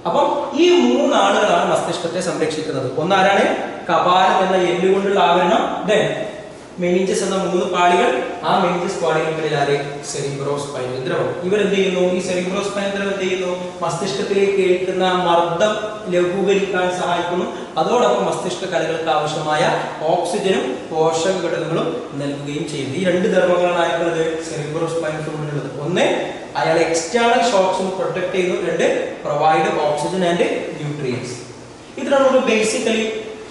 അപ്പം ഈ 3 ആളുകളാണ് മസ്തിഷ്കത്തെ സംരക്ഷിക്കുന്നത്. ഒന്നാരാണ്? കപാലം എന്ന എല്ലുകൊണ്ടുള്ള ആവരണം, ദെൻ മെനിഞ്ചസ് എന്ന 3 പാളികൾ, ആ മെനിഞ്ചസ് പാളികൾക്കിടയിൽ ആര്? സെറിബ്രോ സ്പൈനൽ ദ്രവം. ഇവരെന്ത് ചെയ്യുന്നു? ഈ സെറിബ്രോ സ്പൈനൽ ദ്രവം എന്ത് ചെയ്യുന്നു? മസ്തിഷ്കത്തിലേക്ക് ഏൽക്കുന്ന മർദ്ദം ലഘൂകരിക്കാൻ സഹായിക്കുന്നു. അതോടൊപ്പം മസ്തിഷ്ക കലകൾക്ക് ആവശ്യമായ ഓക്സിജനും പോഷക ഘടകങ്ങളും നൽകുകയും ചെയ്യുന്നു. ഈ 2 ധർമ്മങ്ങളാണ് ആയിട്ടുള്ളത് സെറിബ്രോ സ്പൈനൽ ഫ്ലൂയിഡിനുള്ളത്. ഒന്ന്, അയാൾ എക്സ്റ്റേണൽ ഷോക്സിന് പ്രൊട്ടക്ട് ചെയ്യുന്നു. 2, പ്രൊവൈഡ് ഓക്സിജൻ ആൻഡ് ന്യൂട്രിയൻസ്. ഇതാണ് ഒരു ബേസിക്കലി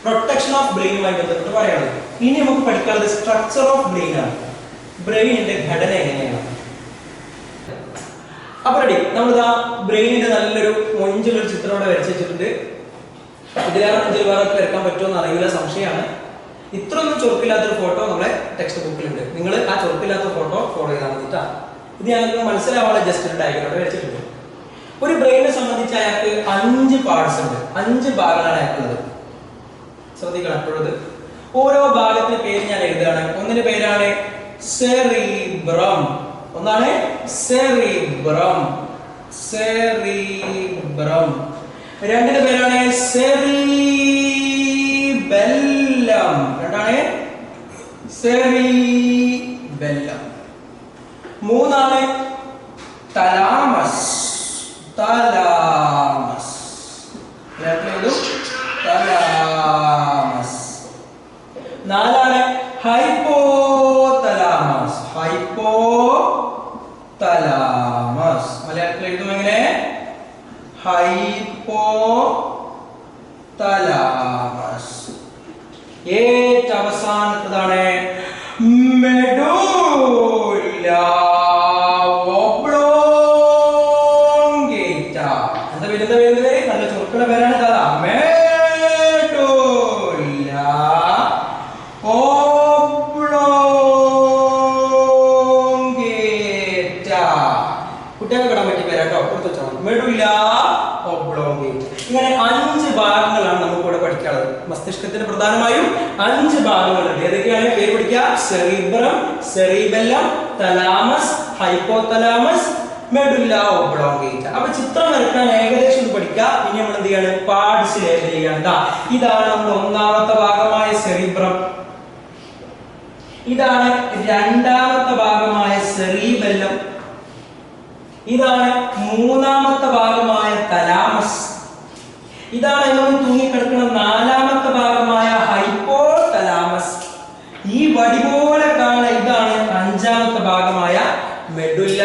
പ്രൊട്ടക്ഷൻ ഓഫ് ബ്രെയിനുമായി ബന്ധപ്പെട്ട് പറയുന്നത്. ഇനി നമുക്ക് പഠിക്കാനുള്ളത് സ്ട്രക്ചർ ഓഫ് ബ്രെയിൻ ആണ്. ബ്രെയിനിന്റെ ഘടന എങ്ങനെയാണ്? അപ്പൊ റെഡി, നമ്മളിതാ ബ്രെയിനിന്റെ നല്ലൊരു മൊഞ്ചുള്ളൊരു ചിത്രം ഇവിടെ വരച്ചു വെച്ചിട്ടുണ്ട്. ഇതിലേറെ മൊഞ്ചിൽ വേറെ വരക്കാൻ പറ്റുമോ അറിയില്ല, സംശയമാണ്. ഇത്രയൊന്നും ചുരുക്കില്ലാത്തൊരു ഫോട്ടോ നമ്മുടെ ടെക്സ്റ്റ് ബുക്കിലുണ്ട്. നിങ്ങൾ ആ ചുരുക്കില്ലാത്ത ഫോട്ടോ ഫോളോ ചെയ്താൽ മതിട്ടാ. ഇത് ഞങ്ങൾക്ക് മനസ്സിലാവാനുള്ള ജസ്റ്റ് ഒരു ഡയഗ്രം ഇവിടെ വെച്ചിട്ടുണ്ട്. ഒരു ബ്രെയിനെ സംബന്ധിച്ച് അയാൾക്ക് 5 പാർട്സ് ഉണ്ട്, 5 ഭാഗങ്ങളാണ് അയാൾക്കുള്ളത്. ശ്രദ്ധിക്കണം എപ്പോഴത്. ഓരോ ഭാഗത്തിന്റെ പേര് ഞാൻ എഴുതുകയാണ്. ഒന്നിന്റെ പേരാണ് സെറിബ്രം. ഒന്നാണ് സെറിബ്രം. സെറിബ്രം. രണ്ടിന്റെ പേരാണ് സെറിബെല്ലം. രണ്ടാണ് സെറിബെല്ലം. മൂന്നാണ് thalamus. Thalamus. Thalamus. 4 hypothalamus. Hypothalamus. മലയാളത്തിൽ എഴുതും എങ്ങനെ? ഹൈപ്പോതലാമസ്. ഏറ്റവും അവസാനത്തതാണ് മെഡുല്ല ഒബ്ലോംഗേറ്റ. എന്താ വരുന്ന പേര്? നല്ല ചുരുക്കുള്ള പേരാണ്. മെഡുല്ല ഒബ്ലോംഗേറ്റ. കുട്ടികൾക്ക് കിടാൻ പറ്റിയ പേരാട്ടോ, കൊടുത്തു വെച്ചാൽ മെഡുല്ല ഒബ്ലോംഗേറ്റ. ഇങ്ങനെ 5 ഭാഗങ്ങളാണ് നമുക്ക് ഇവിടെ പഠിക്കാനുള്ളത്. മസ്തിഷ്കത്തിന് പ്രധാനമായും cerebrum, cerebellum, thalamus, hypothalamus, medulla oblongata. അപ്പൊ ചിത്രം വരക്കാൻ ഏകദേശം പഠിക്കുക. ഇനി നമ്മൾ എന്ത് ചെയ്യാണ്? പാർട്സ് ലേബൽ ചെയ്യണ്ട. ഇതാണ് നമ്മുടെ ഒന്നാമത്തെ ഭാഗമായ സെറിബ്രം, ഇതാണ് രണ്ടാമത്തെ ഭാഗമായ സെറിബെല്ലം, ഇതാണ് മൂന്നാമത്തെ ഭാഗമായ തലാമസ്, ഇതാണ് നമ്മൾ തൂങ്ങിക്കിടക്കുന്ന നാലാമത്തെ ഭാഗമായ ഹൈപ്പോതലാമസ്. ഈ വടി പോലെ കാണുന്ന ഇതാണ് അഞ്ചാമത്തെ ഭാഗമായ മെഡുല്ല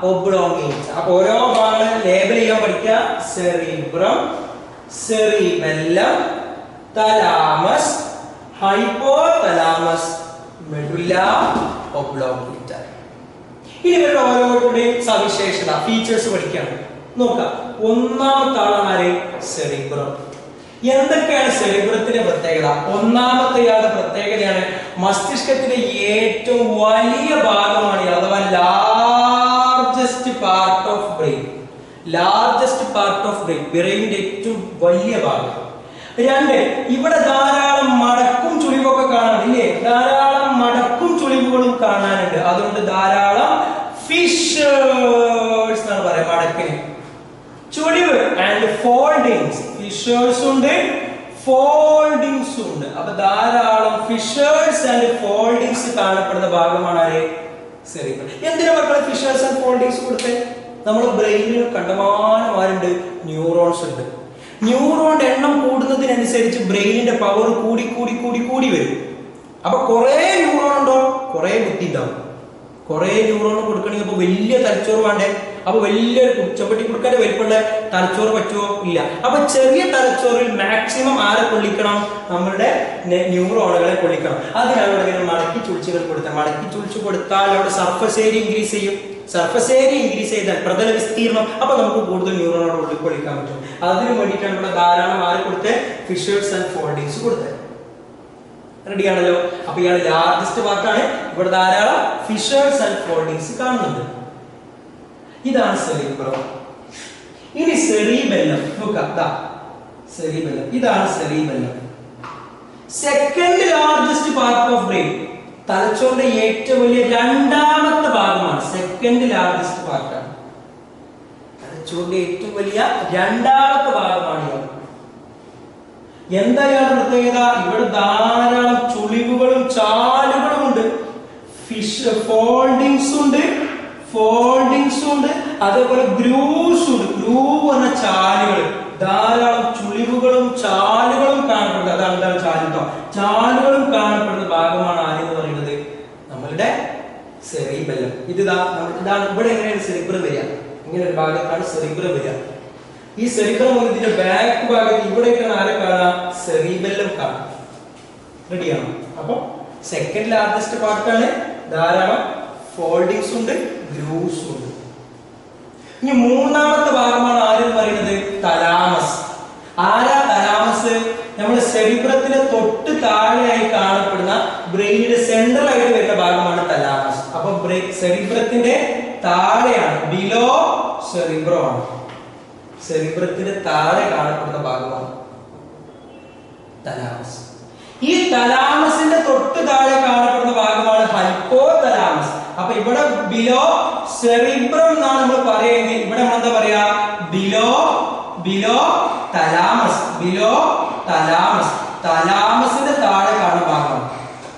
ഒബ്ലോങ്കേറ്റ. അപ്പൊ ഓരോ ഭാഗങ്ങൾ ലേബൽ ചെയ്യാൻ പഠിക്കുക. Cerebrum, cerebellum, thalamus, hypothalamus, medulla oblongata. ഇനി ഇവരുടെ ഓരോരുത്തരുടെയും സവിശേഷത, ഫീച്ചേഴ്സ് പഠിക്കുകയാണ്. നോക്കാം. ഒന്നാമത്തെ ആളാണ് സെറിബ്രം. എന്തൊക്കെയാണ് സെറിബ്രത്തിന്റെ പ്രത്യേകത? ഒന്നാമത്തെ ആളുടെ പ്രത്യേകതയാണ് മസ്തിഷ്കത്തിന്റെ ഏറ്റവും വലിയ ഭാഗമാണ്, അഥവാ largest part of brain. Largest part of brain, ബ്രെയിനിന്റെ ഏറ്റവും വലിയ ഭാഗം. രണ്ട്, ഇവിടെ ധാരാളം മടക്കും ചുളിവൊക്കെ കാണാനില്ലേ? ധാരാളം മടക്കും ചുളിവുകളും കാണാനുണ്ട്. അതുകൊണ്ട് ധാരാളം ഫിഷേഴ്സ് എന്നാണ് പറയാം മടക്കിന്. ചുളിവ് ആൻഡ് ഫോൾഡിങ്സ്, ഫിഷേഴ്സ് ഉണ്ട്, ഫോൾഡിങ്സ് ഉണ്ട്. അപ്പൊ ധാരാളം ഫിഷേഴ്സ് ആൻഡ് ഫോൾഡിങ്സ് കാണപ്പെടുന്ന ഭാഗമാണ് ആര്? സെറിബ്രം. എന്തിനാ മക്കളെ ഫിഷേഴ്സ് ആൻഡ് ഫോൾഡിങ്സ് കൊടുത്തേ? നമ്മുടെ ബ്രെയിനിൽ കണ്ടമാനമാരുണ്ട്, ന്യൂറോൺസ് ഉണ്ട്. ന്യൂറോണിന്റെ എണ്ണം കൂടുന്നതിനനുസരിച്ച് ബ്രെയിനിന്റെ പവർ കൂടി കൂടി കൂടി കൂടി വരും. അപ്പൊ കുറെ ന്യൂറോൺ ഉണ്ടോ, കുറെ ബുദ്ധി ഉണ്ടാവും. കുറെ ന്യൂറോൺ കൊടുക്കണമെങ്കിൽ അപ്പൊ വലിയ തലച്ചോറ് വേണ്ടേ? അപ്പൊ വലിയ ചെമ്പട്ടി കൊടുക്കാതെ വലിപ്പമുള്ള തലച്ചോറ് പറ്റുമോ? ഇല്ല. അപ്പൊ ചെറിയ തലച്ചോറിൽ മാക്സിമം ആരെ കൊള്ളിക്കണം? നമ്മളുടെ ന്യൂറോണുകളെ കൊള്ളിക്കണം. അതിനാണ് ഇവിടെ മടക്കി ചുളിച്ചുകൾ കൊടുത്താൽ, മടക്കി ചുളിച്ചു കൊടുത്താൽ അവിടെ സർഫസ് ഏരിയ ഇൻക്രീസ് ചെയ്യും. സർഫസ് ഏരിയ ഇൻക്രീസ് ചെയ്താൽ പ്രതല വിസ്തീർണം, അപ്പൊ നമുക്ക് കൂടുതൽ ന്യൂറോണോട് ഉള്ളിൽ കൊള്ളിക്കാൻ പറ്റും. അതിനു വേണ്ടിയിട്ടാണ് ഇവിടെ ധാരാളം ആരെ കൊടുത്ത് ഫിഷേഴ്സ് ആൻഡ് ഫോൾഡിങ്സ് കൊടുത്തത്. റെഡിയാണല്ലോ? അപ്പൊ ഇയാൾ ലാർജസ്റ്റ് പാർട്ടാണ്. ഇവിടെ ധാരാളം ഫിഷേഴ്സ് ആൻഡ് ഫോൾഡിങ്സ് കാണുന്നുണ്ട്. ഇതാണ് സെറിബ്രം. ഇനി സെറിബെല്ലം നോക്കാം. സെറിബെല്ലം, ഇതാണ് cerebellum. Second largest part of brain, തലച്ചോറിന്റെ ഏറ്റവും വലിയ രണ്ടാമത്തെ ഭാഗമാണ്. സെക്കൻഡ് ലാർജസ്റ്റ് പാർട്ടാണ്, തലച്ചോറിന്റെ ഏറ്റവും വലിയ രണ്ടാമത്തെ ഭാഗമാണ്. എന്താ ഇയാളുടെ പ്രത്യേകത? ഇവിടെ ധാരാളം ചുളിവുകളും ചാലുകളും ഉണ്ട്. ഫിഷ് ഫോൾഡിങ്സ് ഉണ്ട്, ഫോൾഡിങ്സ് ഉണ്ട്, അതേപോലെ ഗ്രൂവ്സ് ഉണ്ട്. ഗ്രൂവ് എന്ന ചാലുകൾ, ധാരാളം ചുളിവുകളും ചാലുകളും കാണപ്പെടുന്നത്. അതാണ് എന്താണ് ചാലുട്ടോ? ചാലുകളും കാണപ്പെടുന്ന ഭാഗമാണ് ആരെന്ന് പറയുന്നത്? നമ്മളുടെ സെറിബെല്ലം. ഇതാണ് ഇവിടെ എങ്ങനെയാണ് സെറിബ്രം വരിക? ഇങ്ങനെ ഒരു ഭാഗത്താണ് സെറിബ്രം വരിക. ഈ സെറിബ്രം ഇതിന്റെ ബാക്ക് ഭാഗത്ത് ഇവിടെയൊക്കെയാണ് ആരെ കാണാം? സെറിബെല്ലം കാണാം. റെഡിയാണോ? അപ്പൊ സെക്കൻഡ് ലാർജസ്റ്റ് പാർട്ടാണ്, ധാരാളം ഫോൾഡിങ്സ് ഉണ്ട്, ഗ്രൂവ്സ് ഉണ്ട്. ഇനി മൂന്നാമത്തെ ഭാഗമാണ് ആരെന്ന് പറയുന്നത്? തലാമസ്. ആരാ തലാമസ്? നമ്മൾ സെറിബ്രത്തിന്റെ തൊട്ട് താഴെയായി കാണപ്പെടുന്ന ബ്രെയിനിന്റെ സെൻട്രൽ ആയിട്ട് വരുന്ന ഭാഗമാണ് തലാമസ്. അപ്പൊ സെറിബ്രത്തിന്റെ താഴെയാണ്, ബിലോ സെറിബ്രം ആണ്. സെറിബ്രത്തിന്റെ താഴെ കാണപ്പെടുന്ന ഭാഗമാണ് തലാമസ്. ഈ തലാമസിന്റെ തൊട്ട് താഴെ കാണപ്പെടുന്ന ഭാഗമാണ് ഹൈപ്പോതലാമസ്. അപ്പൊ ഇവിടെ ബിലോ സെറിബ്രം എന്നാണ് നമ്മൾ പറയുന്നത്. ഇവിടെ നമ്മൾ എന്താ പറയാ? Below thalamus, below thalamus. തലാമസിന്റെ താഴെ കാണുന്ന ഭാഗം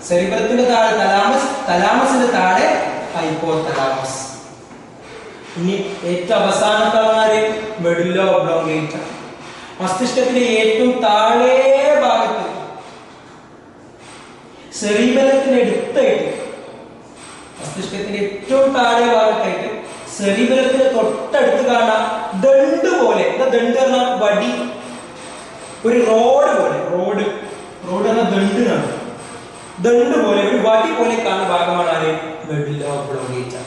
സെറിബ്രത്തിന്റെ താഴെ തലാമസ്, തലാമസിന്റെ താഴെ ഹൈപ്പോതലാമസ്. ഇനി ഏറ്റവും അവസാനത്തെ മെഡുല്ല ഒബ്ലോങ്കേറ്റ. മസ്തിഷ്കത്തിന്റെ ഏറ്റവും താഴെ ഭാഗത്ത്, സെറിബെല്ലത്തിന്റെ അടുത്തായിട്ട്, മസ്തിഷ്കത്തിന്റെ ഏറ്റവും താഴെ ഭാഗത്തായിട്ട് സെറിബെല്ലത്തിന്റെ തൊട്ടടുത്ത് കാണാം ദണ്ട് പോലെ. ദണ്ട് എന്ന വടി, ഒരു റോഡ് പോലെ, റോഡ് എന്ന ദണ്ടിനാണ്. ദണ്ട് പോലെ ഒരു വടി പോലെ കാണുന്ന ഭാഗമാണ് ആര്? Medulla oblongata.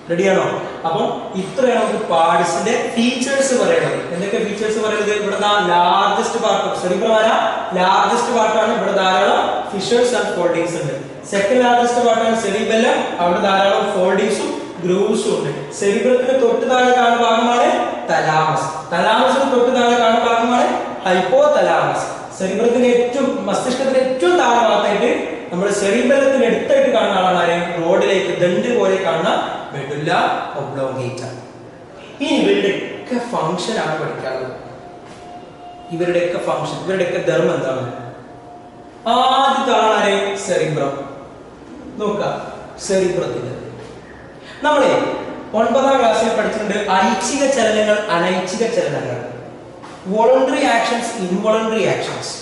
റെഡിയാണോ? അപ്പം ഇത്രയാണ് നമുക്ക് പാർട്സിന്റെ ഫീച്ചേഴ്സ് പറയുന്നത്. എന്തൊക്കെ ഫീച്ചേഴ്സ് പറയുന്നത്? ഇവിടെ ലാർജസ്റ്റ് പാർട്ട് ഓഫ് സെറിബ്രം ആരാ? ലാർജസ്റ്റ് പാർട്ടാണ്. ഇവിടെ ധാരാളം ഫിഷേഴ്സ് ആൻഡ് ഫോൾഡിങ്സ് ഉണ്ട്. സെക്കൻഡ് ലാർജസ്റ്റ് പാർട്ടാണ് സെറിബെല്ലം. അവിടെ ധാരാളം ഫോൾഡിങ്സും ഗ്രൂവ്സും ഉണ്ട്. സെറിബ്രത്തിന് തൊട്ട് താഴെ കാണുന്ന ഭാഗമാണ് തലാമസ്. തലാമസിന് തൊട്ട് താഴെ കാണുന്ന ഭാഗമാണ് ഹൈപ്പോതലാമസ്. സെറിബ്രത്തിന്റെ ഏറ്റവും, മസ്തിഷ്കത്തിന്റെ ഏറ്റവും താഴെ ഭാഗത്തായിട്ട് നമ്മുടെ സെറിബെല്ലത്തിന് അടുത്തായിട്ട് കാണുന്ന ആളാണ് ആര്? റോഡിലേക്ക് ദണ്ട് പോലെ കാണുന്ന മെഡുല്ല ഒബ്ലോംഗേറ്റ. ഇനി ഇവരുടെയൊക്കെ ഫംഗ്ഷൻ ആണ് പഠിക്കാനുള്ളത്. ഇവരുടെയൊക്കെ ഫംഗ്ഷൻ, ഇവരുടെയൊക്കെ ധർമ്മം എന്താണ്? ആദ്യത്തെ ആളാണ് സെറിബ്രം. നോക്കുക, സെറിബ്രത്തിന് നമ്മളെ 9ാം ക്ലാസ്സിൽ പഠിച്ചിട്ടുണ്ട് ഐച്ഛിക ചലനങ്ങൾ, അനൈച്ഛിക ചലനങ്ങൾ, വോളണ്ടറി ആക്ഷൻസ്, ഇൻവോളണ്ടറി ആക്ഷൻസ്.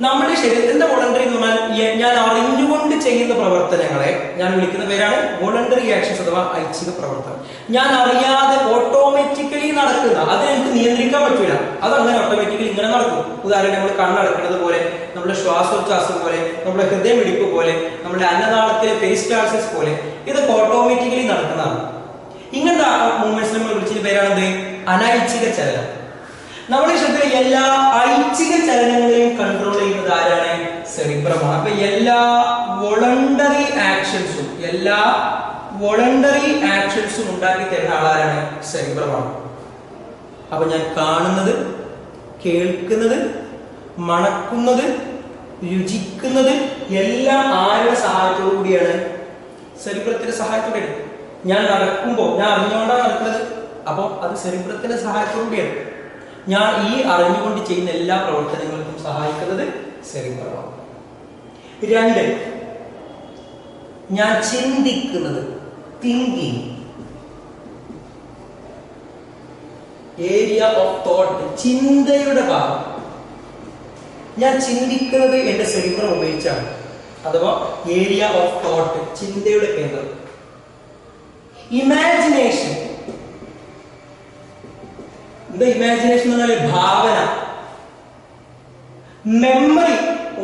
നമ്മുടെ ശരീരത്തിന്റെ വോളണ്ടറി എന്ന് പറഞ്ഞാൽ ഞാൻ അറിഞ്ഞുകൊണ്ട് ചെയ്യുന്ന പ്രവർത്തനങ്ങളെ ഞാൻ വിളിക്കുന്ന പേരാണ് വോളണ്ടറി ആക്ഷൻസ് അഥവാ ഐച്ഛിക പ്രവർത്തനം. ഞാൻ അറിയാതെ ഓട്ടോമാറ്റിക്കലി നടക്കുന്ന, അതിനെ എനിക്ക് നിയന്ത്രിക്കാൻ പറ്റില്ല, അതങ്ങനെ ഓട്ടോമാറ്റിക്കലി ഇങ്ങനെ നടക്കും. ഉദാഹരണം, നമ്മൾ കണ്ണടക്കുന്നത് പോലെ, നമ്മുടെ ശ്വാസോച്ഛ്വാസം പോലെ, നമ്മുടെ ഹൃദയമിടിപ്പ് പോലെ, നമ്മുടെ അന്നനാളത്തിലെ പെരിസ്റ്റാൾസിസ് പോലെ, ഇതൊക്കെ ഓട്ടോമാറ്റിക്കലി നടക്കുന്നതാണ്. ഇങ്ങനത്തെ മൂവ്മെന്റ്സ് നമ്മൾ വിളിച്ചതിന് പേരാണെന്ത്? അനൈച്ഛിക ചലനം. നമ്മുടെ ശരീരത്തിലെ എല്ലാ ഐച്ഛിക ചലനങ്ങളെയും കൺട്രോൾ ചെയ്യുന്നത് ആരാണ്? സെറിബ്രമാണ്. അപ്പൊ എല്ലാ വോളണ്ടറി ആക്ഷൻസും ഉണ്ടാക്കി തരുന്ന ആളാരാണ്? സെറിബ്രമാണ്. അപ്പൊ ഞാൻ കാണുന്നത്, കേൾക്കുന്നത്, മണക്കുന്നത്, രുചിക്കുന്നത് എല്ലാം ആരുടെ സഹായത്തോടു കൂടിയാണ്? സെറിബ്രത്തിന്റെ സഹായത്തോടെയാണ്. ഞാൻ നടക്കുമ്പോൾ ഞാൻ അറിഞ്ഞുകൊണ്ടാണ് നടക്കുന്നത്, അപ്പൊ അത് സെറിബ്രത്തിന്റെ സഹായത്തോടു കൂടിയാണ്. ഞാൻ ഈ അറിഞ്ഞുകൊണ്ട് ചെയ്യുന്ന എല്ലാ പ്രവർത്തനങ്ങൾക്കും സഹായിക്കുന്നത് സെറിബ്രമാണ്. 2, ഞാൻ ചിന്തിക്കുന്നത്, തിങ്കിങ്, ഏരിയ ഓഫ് തോട്ട്, ചിന്തയുടെ ഭാഗം. ഞാൻ ചിന്തിക്കുന്നത് എന്റെ സെറിബ്രം ഉപയോഗിച്ചാണ്, അഥവാ ഏരിയ ഓഫ് തോട്ട്, ചിന്തയുടെ കേന്ദ്രം. ഇമാജിനേഷൻ, എന്താ ഇമാജിനേഷൻ എന്ന് പറഞ്ഞാൽ? ഭാവന. മെമ്മറി,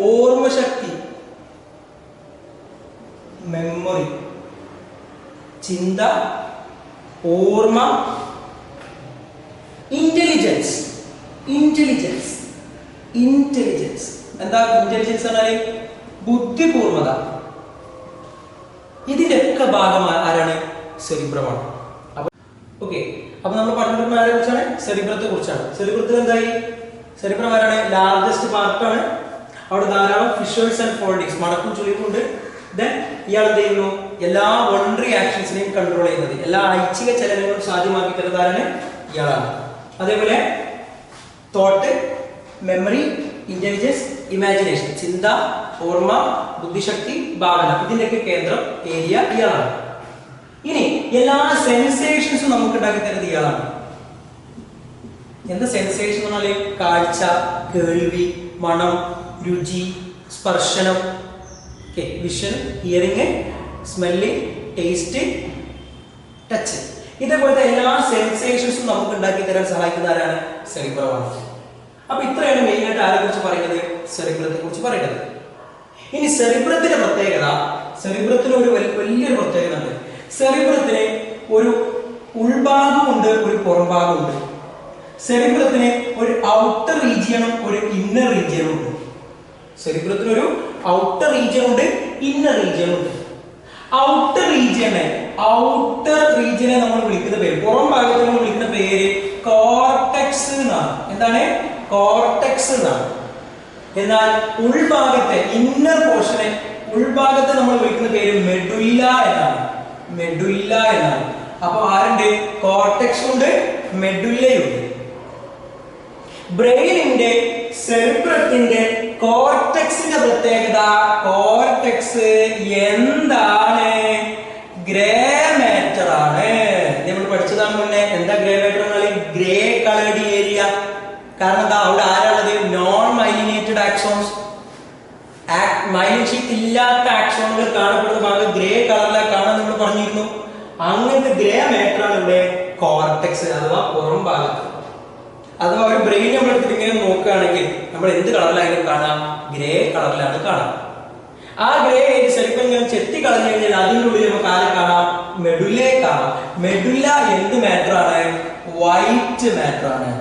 ഓർമ്മശക്തി. മെമ്മറി, ചിന്ത, ഓർമ്മ. ഇന്റലിജൻസ്, എന്താ ഇന്റലിജൻസ് പറഞ്ഞാല്? ബുദ്ധിപൂർവത. ഇതിന്റെ ഒക്കെ ഭാഗം ആരാണ്? സെറിബ്രമാണ്. ഓക്കെ, അപ്പൊ നമ്മൾ പറഞ്ഞിട്ടുള്ള ആരെ കുറിച്ചാണ്? സെറിബ്രത്തെ കുറിച്ചാണ്. സെറിബ്രത്തിൽ എന്തായി? സെറിബ്രം ആരാണ്? ലാർജസ്റ്റ് പാർട്ടാണ്. അവിടെ ധാരാളം ഫിഷേഴ്സ് ആൻഡ് ഫോൾഡിങ്സ്, മടക്കും ചുളിവുണ്ട്. ദെൻ ഇയാൾ എന്ത് ചെയ്യുന്നു? എല്ലാ വോളണ്ടറി ആക്ഷൻസിനെയും കൺട്രോൾ ചെയ്യുന്നത്, എല്ലാ ഐച്ഛിക ചലനങ്ങളും സാധ്യമാക്കി തരുന്നത് ആരാണ്? ഇയാളാണ്. അതേപോലെ തോട്ട്, മെമ്മറി, ഇന്റലിജൻസ്, ഇമാജിനേഷൻ, ചിന്ത, ഓർമ്മ, ബുദ്ധിശക്തി, ഭാവന, ഇതിന്റെയൊക്കെ കേന്ദ്രം, ഏരിയ ഇയാളാണ്. ഇനി എല്ലാ സെൻസേഷൻസും നമുക്ക് ഉണ്ടാക്കി തരുന്നത് ഇയാളാണ്. എന്താ സെൻസേഷൻ എന്ന് പറഞ്ഞാല്? കാഴ്ച, കേൾവി, മണം, രുചി, സ്പർശനം, vision, hearing, smell, taste, touch, ഇതേപോലത്തെ എല്ലാ സെൻസേഷൻസും നമുക്ക് ഉണ്ടാക്കി തരാൻ സഹായിക്കുന്ന ആരാണ്? സെറിബ്രമാണ്. അപ്പൊ ഇത്രയാണ് മെയിൻ ആയിട്ട് ആരെ കുറിച്ച് പറയുന്നത്? സെറിബ്രത്തെ കുറിച്ച് പറയുന്നത്. ഇനി സെറിബ്രത്തിന്റെ പ്രത്യേകത, സെറിബ്രത്തിന് ഒരു വലിയൊരു പ്രത്യേകത ഉണ്ട്. സെറിബ്രത്തിന് ഒരു ഉൾഭാഗമുണ്ട്, ഒരു പുറംഭാഗമുണ്ട്. സെറിബ്രത്തിന് ഒരു ഔട്ടർ റീജിയനും ഒരു ഇന്നർ റീജിയനും ഉണ്ട്. സെറിബ്രത്തിന് ഒരു ഔട്ടർ റീജിയൻ ഉണ്ട്, ഇന്നർ റീജിയൻ ഉണ്ട്. ഔട്ടർ റീജിയനെ നമ്മൾ വിളിക്കുന്ന പേര്, പുറം ഭാഗത്ത് നമ്മൾ വിളിക്കുന്ന പേര് കോർട്ടെക്സ് എന്നാണ്. എന്താണ്? കോർട്ടെക്സ് എന്നാണ്. എന്നാൽ ഉൾഭാഗത്തെ, ഇന്നർ പോർഷനെ, ഉൾഭാഗത്തെ നമ്മൾ വിളിക്കുന്ന പേര് മെഡുല്ല എന്നാണ്. അപ്പൊ ആരുണ്ട്? കോർട്ടെക്സ് ഉണ്ട്, മെഡുല്ലയുണ്ട്. ബ്രെയിനിന്റെ, സെറിബ്രത്തിന്റെ, കോർട്ടെക്സിന്റെ പ്രത്യേകത, കോർട്ടെക്സ് എന്താണ്? ഗ്രേ മാറ്റർ ആണ്. നമ്മൾ പഠിച്ചതാണ് മുന്നേ. എന്താ ഗ്രേ മാറ്റർ എന്നാൽ? Grey coloured area. കാരണം എന്താ? അവിടെ ആരാണത്? Non myelinated axons, myelin sheet ഇല്ലാത്ത ആക്സോണുകൾ കാണപ്പെടുന്ന ഭാഗം ഗ്രേ കളറിലാണ് കാണാൻ നമ്മൾ പറഞ്ഞിരുന്നു. അങ്ങനത്തെ ഗ്രേ മാറ്റർ ആണ് ഇവിടെ കോർട്ടെക്സ് അഥവാ പുറം ഭാഗത്ത്. അഥവാ ഒരു ബ്രെയിൻ നമ്മൾ എടുത്തിട്ട് ഇങ്ങനെ നോക്കുകയാണെങ്കിൽ നമ്മൾ എന്ത് കളറിലായാലും കാണാം? ഗ്രേ കളറിലാണ് കാണാം. ആ ഗ്രേ ഏരിയ ചിലപ്പോൾ ഇങ്ങനെ ചെത്തി കളഞ്ഞു കഴിഞ്ഞാൽ അതിൻ്റെ ഉള്ളിൽ നമുക്ക് ആരെ കാണാം? മെഡുല്ലയെ കാണാം. മെഡുല്ല എന്ത് മാറ്റർ ആണ്? വൈറ്റ് മാറ്റർ ആണ്.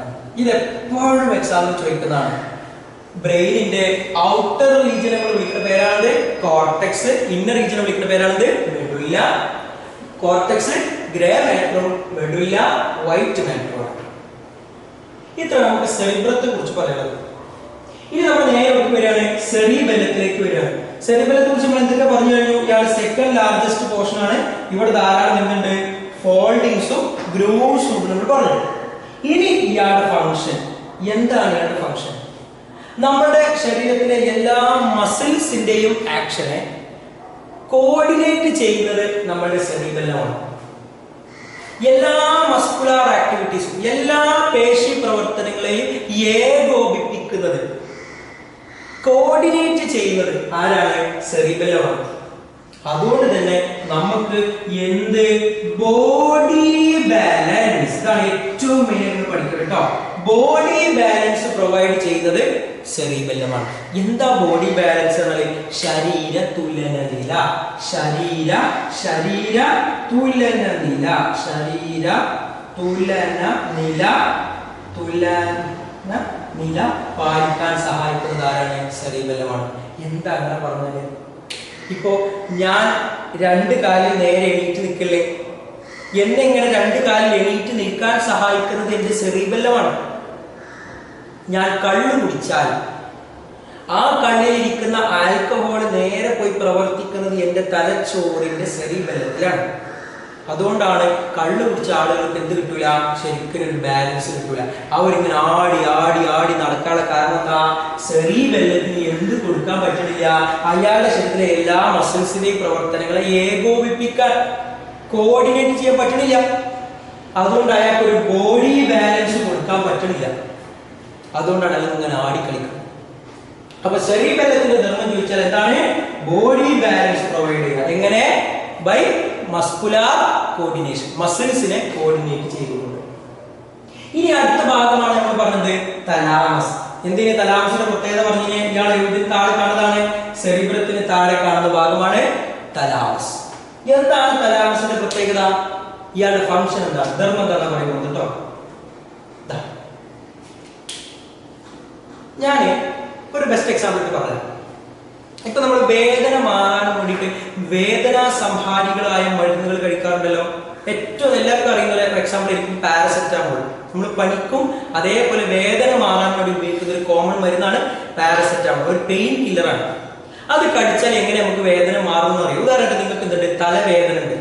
ഇത് എപ്പോഴും എക്സാമിൽ ചോദിക്കുന്നതാണ്. ബ്രെയിനിന്റെ ഔട്ടർ റീജിയൻ നമ്മൾ വിളിക്കുന്ന പേരാണ് കോർട്ടെക്സ്, ഇന്നർ റീജിയൻ വിളിക്കുന്ന പേരാണ് മെഡുല്ല. കോർട്ടെക്സ് ഗ്രേ മാറ്ററും മെഡുല്ല വൈറ്റ് മാറ്ററും. ഇത്ര നമുക്ക് സെറിബ്രത്തെ കുറിച്ച് പറയുന്നത്. ഇനി നമ്മൾ നേരെ വരികയാണ് സെറിബെല്ലത്തിലേക്ക് വരികയാണ്. സെറിബെല്ലത്തെ കുറിച്ച് നമ്മൾ എന്തൊക്കെ പറഞ്ഞു കഴിഞ്ഞു? ഇയാൾ സെക്കൻഡ് ലാർജസ്റ്റ് പോർഷൻ ആണ്. ഇവിടെ ധാരാളം എന്തുണ്ട്? ഫോൾഡിങ്സും ഗ്രൂവ്സും നമ്മൾ പറഞ്ഞു. ഇനി ഇയാളുടെ ഫംഗ്ഷൻ എന്താണ്? ഇയാളുടെ ഫംഗ്ഷൻ നമ്മുടെ ശരീരത്തിലെ എല്ലാ മസിൽസിന്റെയും ആക്ഷനെ കോർഡിനേറ്റ് ചെയ്യുന്നത് നമ്മുടെ സെറിബെല്ലമാണ്. എല്ലാ മസ്കുലാർ ആക്ടിവിറ്റീസും എല്ലാ പേശി പ്രവർത്തനങ്ങളെയും ഏകോപിപ്പിക്കുന്നത്, കോർഡിനേറ്റ് ചെയ്യുന്നത് ആരാണ്? സെറിബെല്ലമാണ്. അതുകൊണ്ട് തന്നെ നമുക്ക് എന്ത് ബോഡി ബാലൻസ്, ഇതാണ് ഏറ്റവും മെയിൻ പഠിക്കുക കേട്ടോ. ബോഡി ബാലൻസ് പ്രൊവൈഡ് ചെയ്യുന്നത് സെറിബെല്ലമാണ്. എന്താ ബോഡി ബാലൻസ് എന്നാൽ? ശരീര തുലന നില, ശരീര തുലന നില, ശരീര തുലന നില പാലിക്കാൻ സഹായിക്കുന്നത് ആരാണ്? സെറിബെല്ലമാണ്. എന്താ അങ്ങനെ പറഞ്ഞത്? ഇപ്പോ ഞാൻ രണ്ട് കാലിൽ നേരെ എണീറ്റ് നിൽക്കില്ലേ? എന്നെങ്ങനെ രണ്ട് കാലിൽ എണീറ്റ് നിൽക്കാൻ സഹായിക്കുന്നത് എന്റെ സെറിബെല്ലമാണ്. ഞാൻ കള്ളു കുടിച്ചാൽ ആ കള്ളിലിരിക്കുന്ന ആൽക്കഹോൾ നേരെ പോയി പ്രവർത്തിക്കുന്നത് എന്റെ തലച്ചോറിന്റെ സെറിബെല്ലത്തിലാണ്. അതുകൊണ്ടാണ് കള്ളു കുടിച്ച ആളുകൾക്ക് എന്ത് കിട്ടൂല? ശരിക്കും ഒരു ബാലൻസ് കിട്ടൂല. അവരിങ്ങനെ ആടി ആടി ആടി നടക്കാനുള്ള കാരണം എന്താ? സെറിബെല്ലത്തിന് എന്ത് കൊടുക്കാൻ പറ്റണില്ല? അയാളുടെ ശരീരത്തിലെ എല്ലാ മസിൽസിന്റെയും പ്രവർത്തനങ്ങളെ ഏകോപിപ്പിക്കാൻ, കോർഡിനേറ്റ് ചെയ്യാൻ പറ്റണില്ല. അതുകൊണ്ട് അയാൾക്ക് ഒരു ബോഡി ബാലൻസ് കൊടുക്കാൻ പറ്റണില്ല. അതുകൊണ്ടാണ് അയാൾ ഇങ്ങനെ ആടിക്കളിക്കുന്നത്. അപ്പൊ സെറിബെല്ലത്തിന്റെ ധർമ്മം ചോദിച്ചാൽ എന്താണ്? ബോഡി ബാലൻസ് പ്രൊവൈഡ് ചെയ്യുക. എങ്ങനെ? ബൈ മസ്കുലാർ കോർഡിനേഷൻ, മസിൽസിനെ കോർഡിനേറ്റ് ചെയ്തുകൊണ്ട്. ഇനി അടുത്ത ഭാഗമാണ് നമ്മൾ പറഞ്ഞത് തലാമസ്. എന്തിന് തലാമസിന്റെ പ്രത്യേകത പറഞ്ഞു? ഇയാൾ എഴുതിന് താഴെ കാണുന്നതാണ്, സെറിബ്രത്തിന് താഴെ കാണുന്ന ഭാഗമാണ് തലാമസ്. എന്താണ് തലാമസിന്റെ പ്രത്യേകത? ഇയാളുടെ ഫംഗ്ഷൻ എന്താണ്? ധർമ്മം എന്താണെന്ന് പറയുന്നത് കേട്ടോ. ഞാൻ ഒരു ബെസ്റ്റ് എക്സാമ്പിൾ പറയാം. ഇപ്പൊ നമ്മൾ വേദന മാറാൻ വേണ്ടിയിട്ട് വേദന സംഹാരികളായ മരുന്നുകൾ കഴിക്കാറുണ്ടല്ലോ. ഏറ്റവും എല്ലാവർക്കും അറിയുന്ന ഒരു എക്സാമ്പിൾ ആയിരിക്കും പാരസെറ്റമോൾ. നമ്മൾ പനിക്കും അതേപോലെ വേദന മാറാൻ വേണ്ടി ഉപയോഗിക്കുന്ന ഒരു കോമൺ മരുന്നാണ് പാരസെറ്റമോൾ. ഒരു പെയിൻ കില്ലറാണ്. അത് കഴിച്ചാൽ എങ്ങനെ നമുക്ക് വേദന മാറുമെന്ന് അറിയും. ഉദാഹരണത്തിന് നിങ്ങൾക്ക് എന്തുണ്ട്? തലവേദന ഉണ്ട്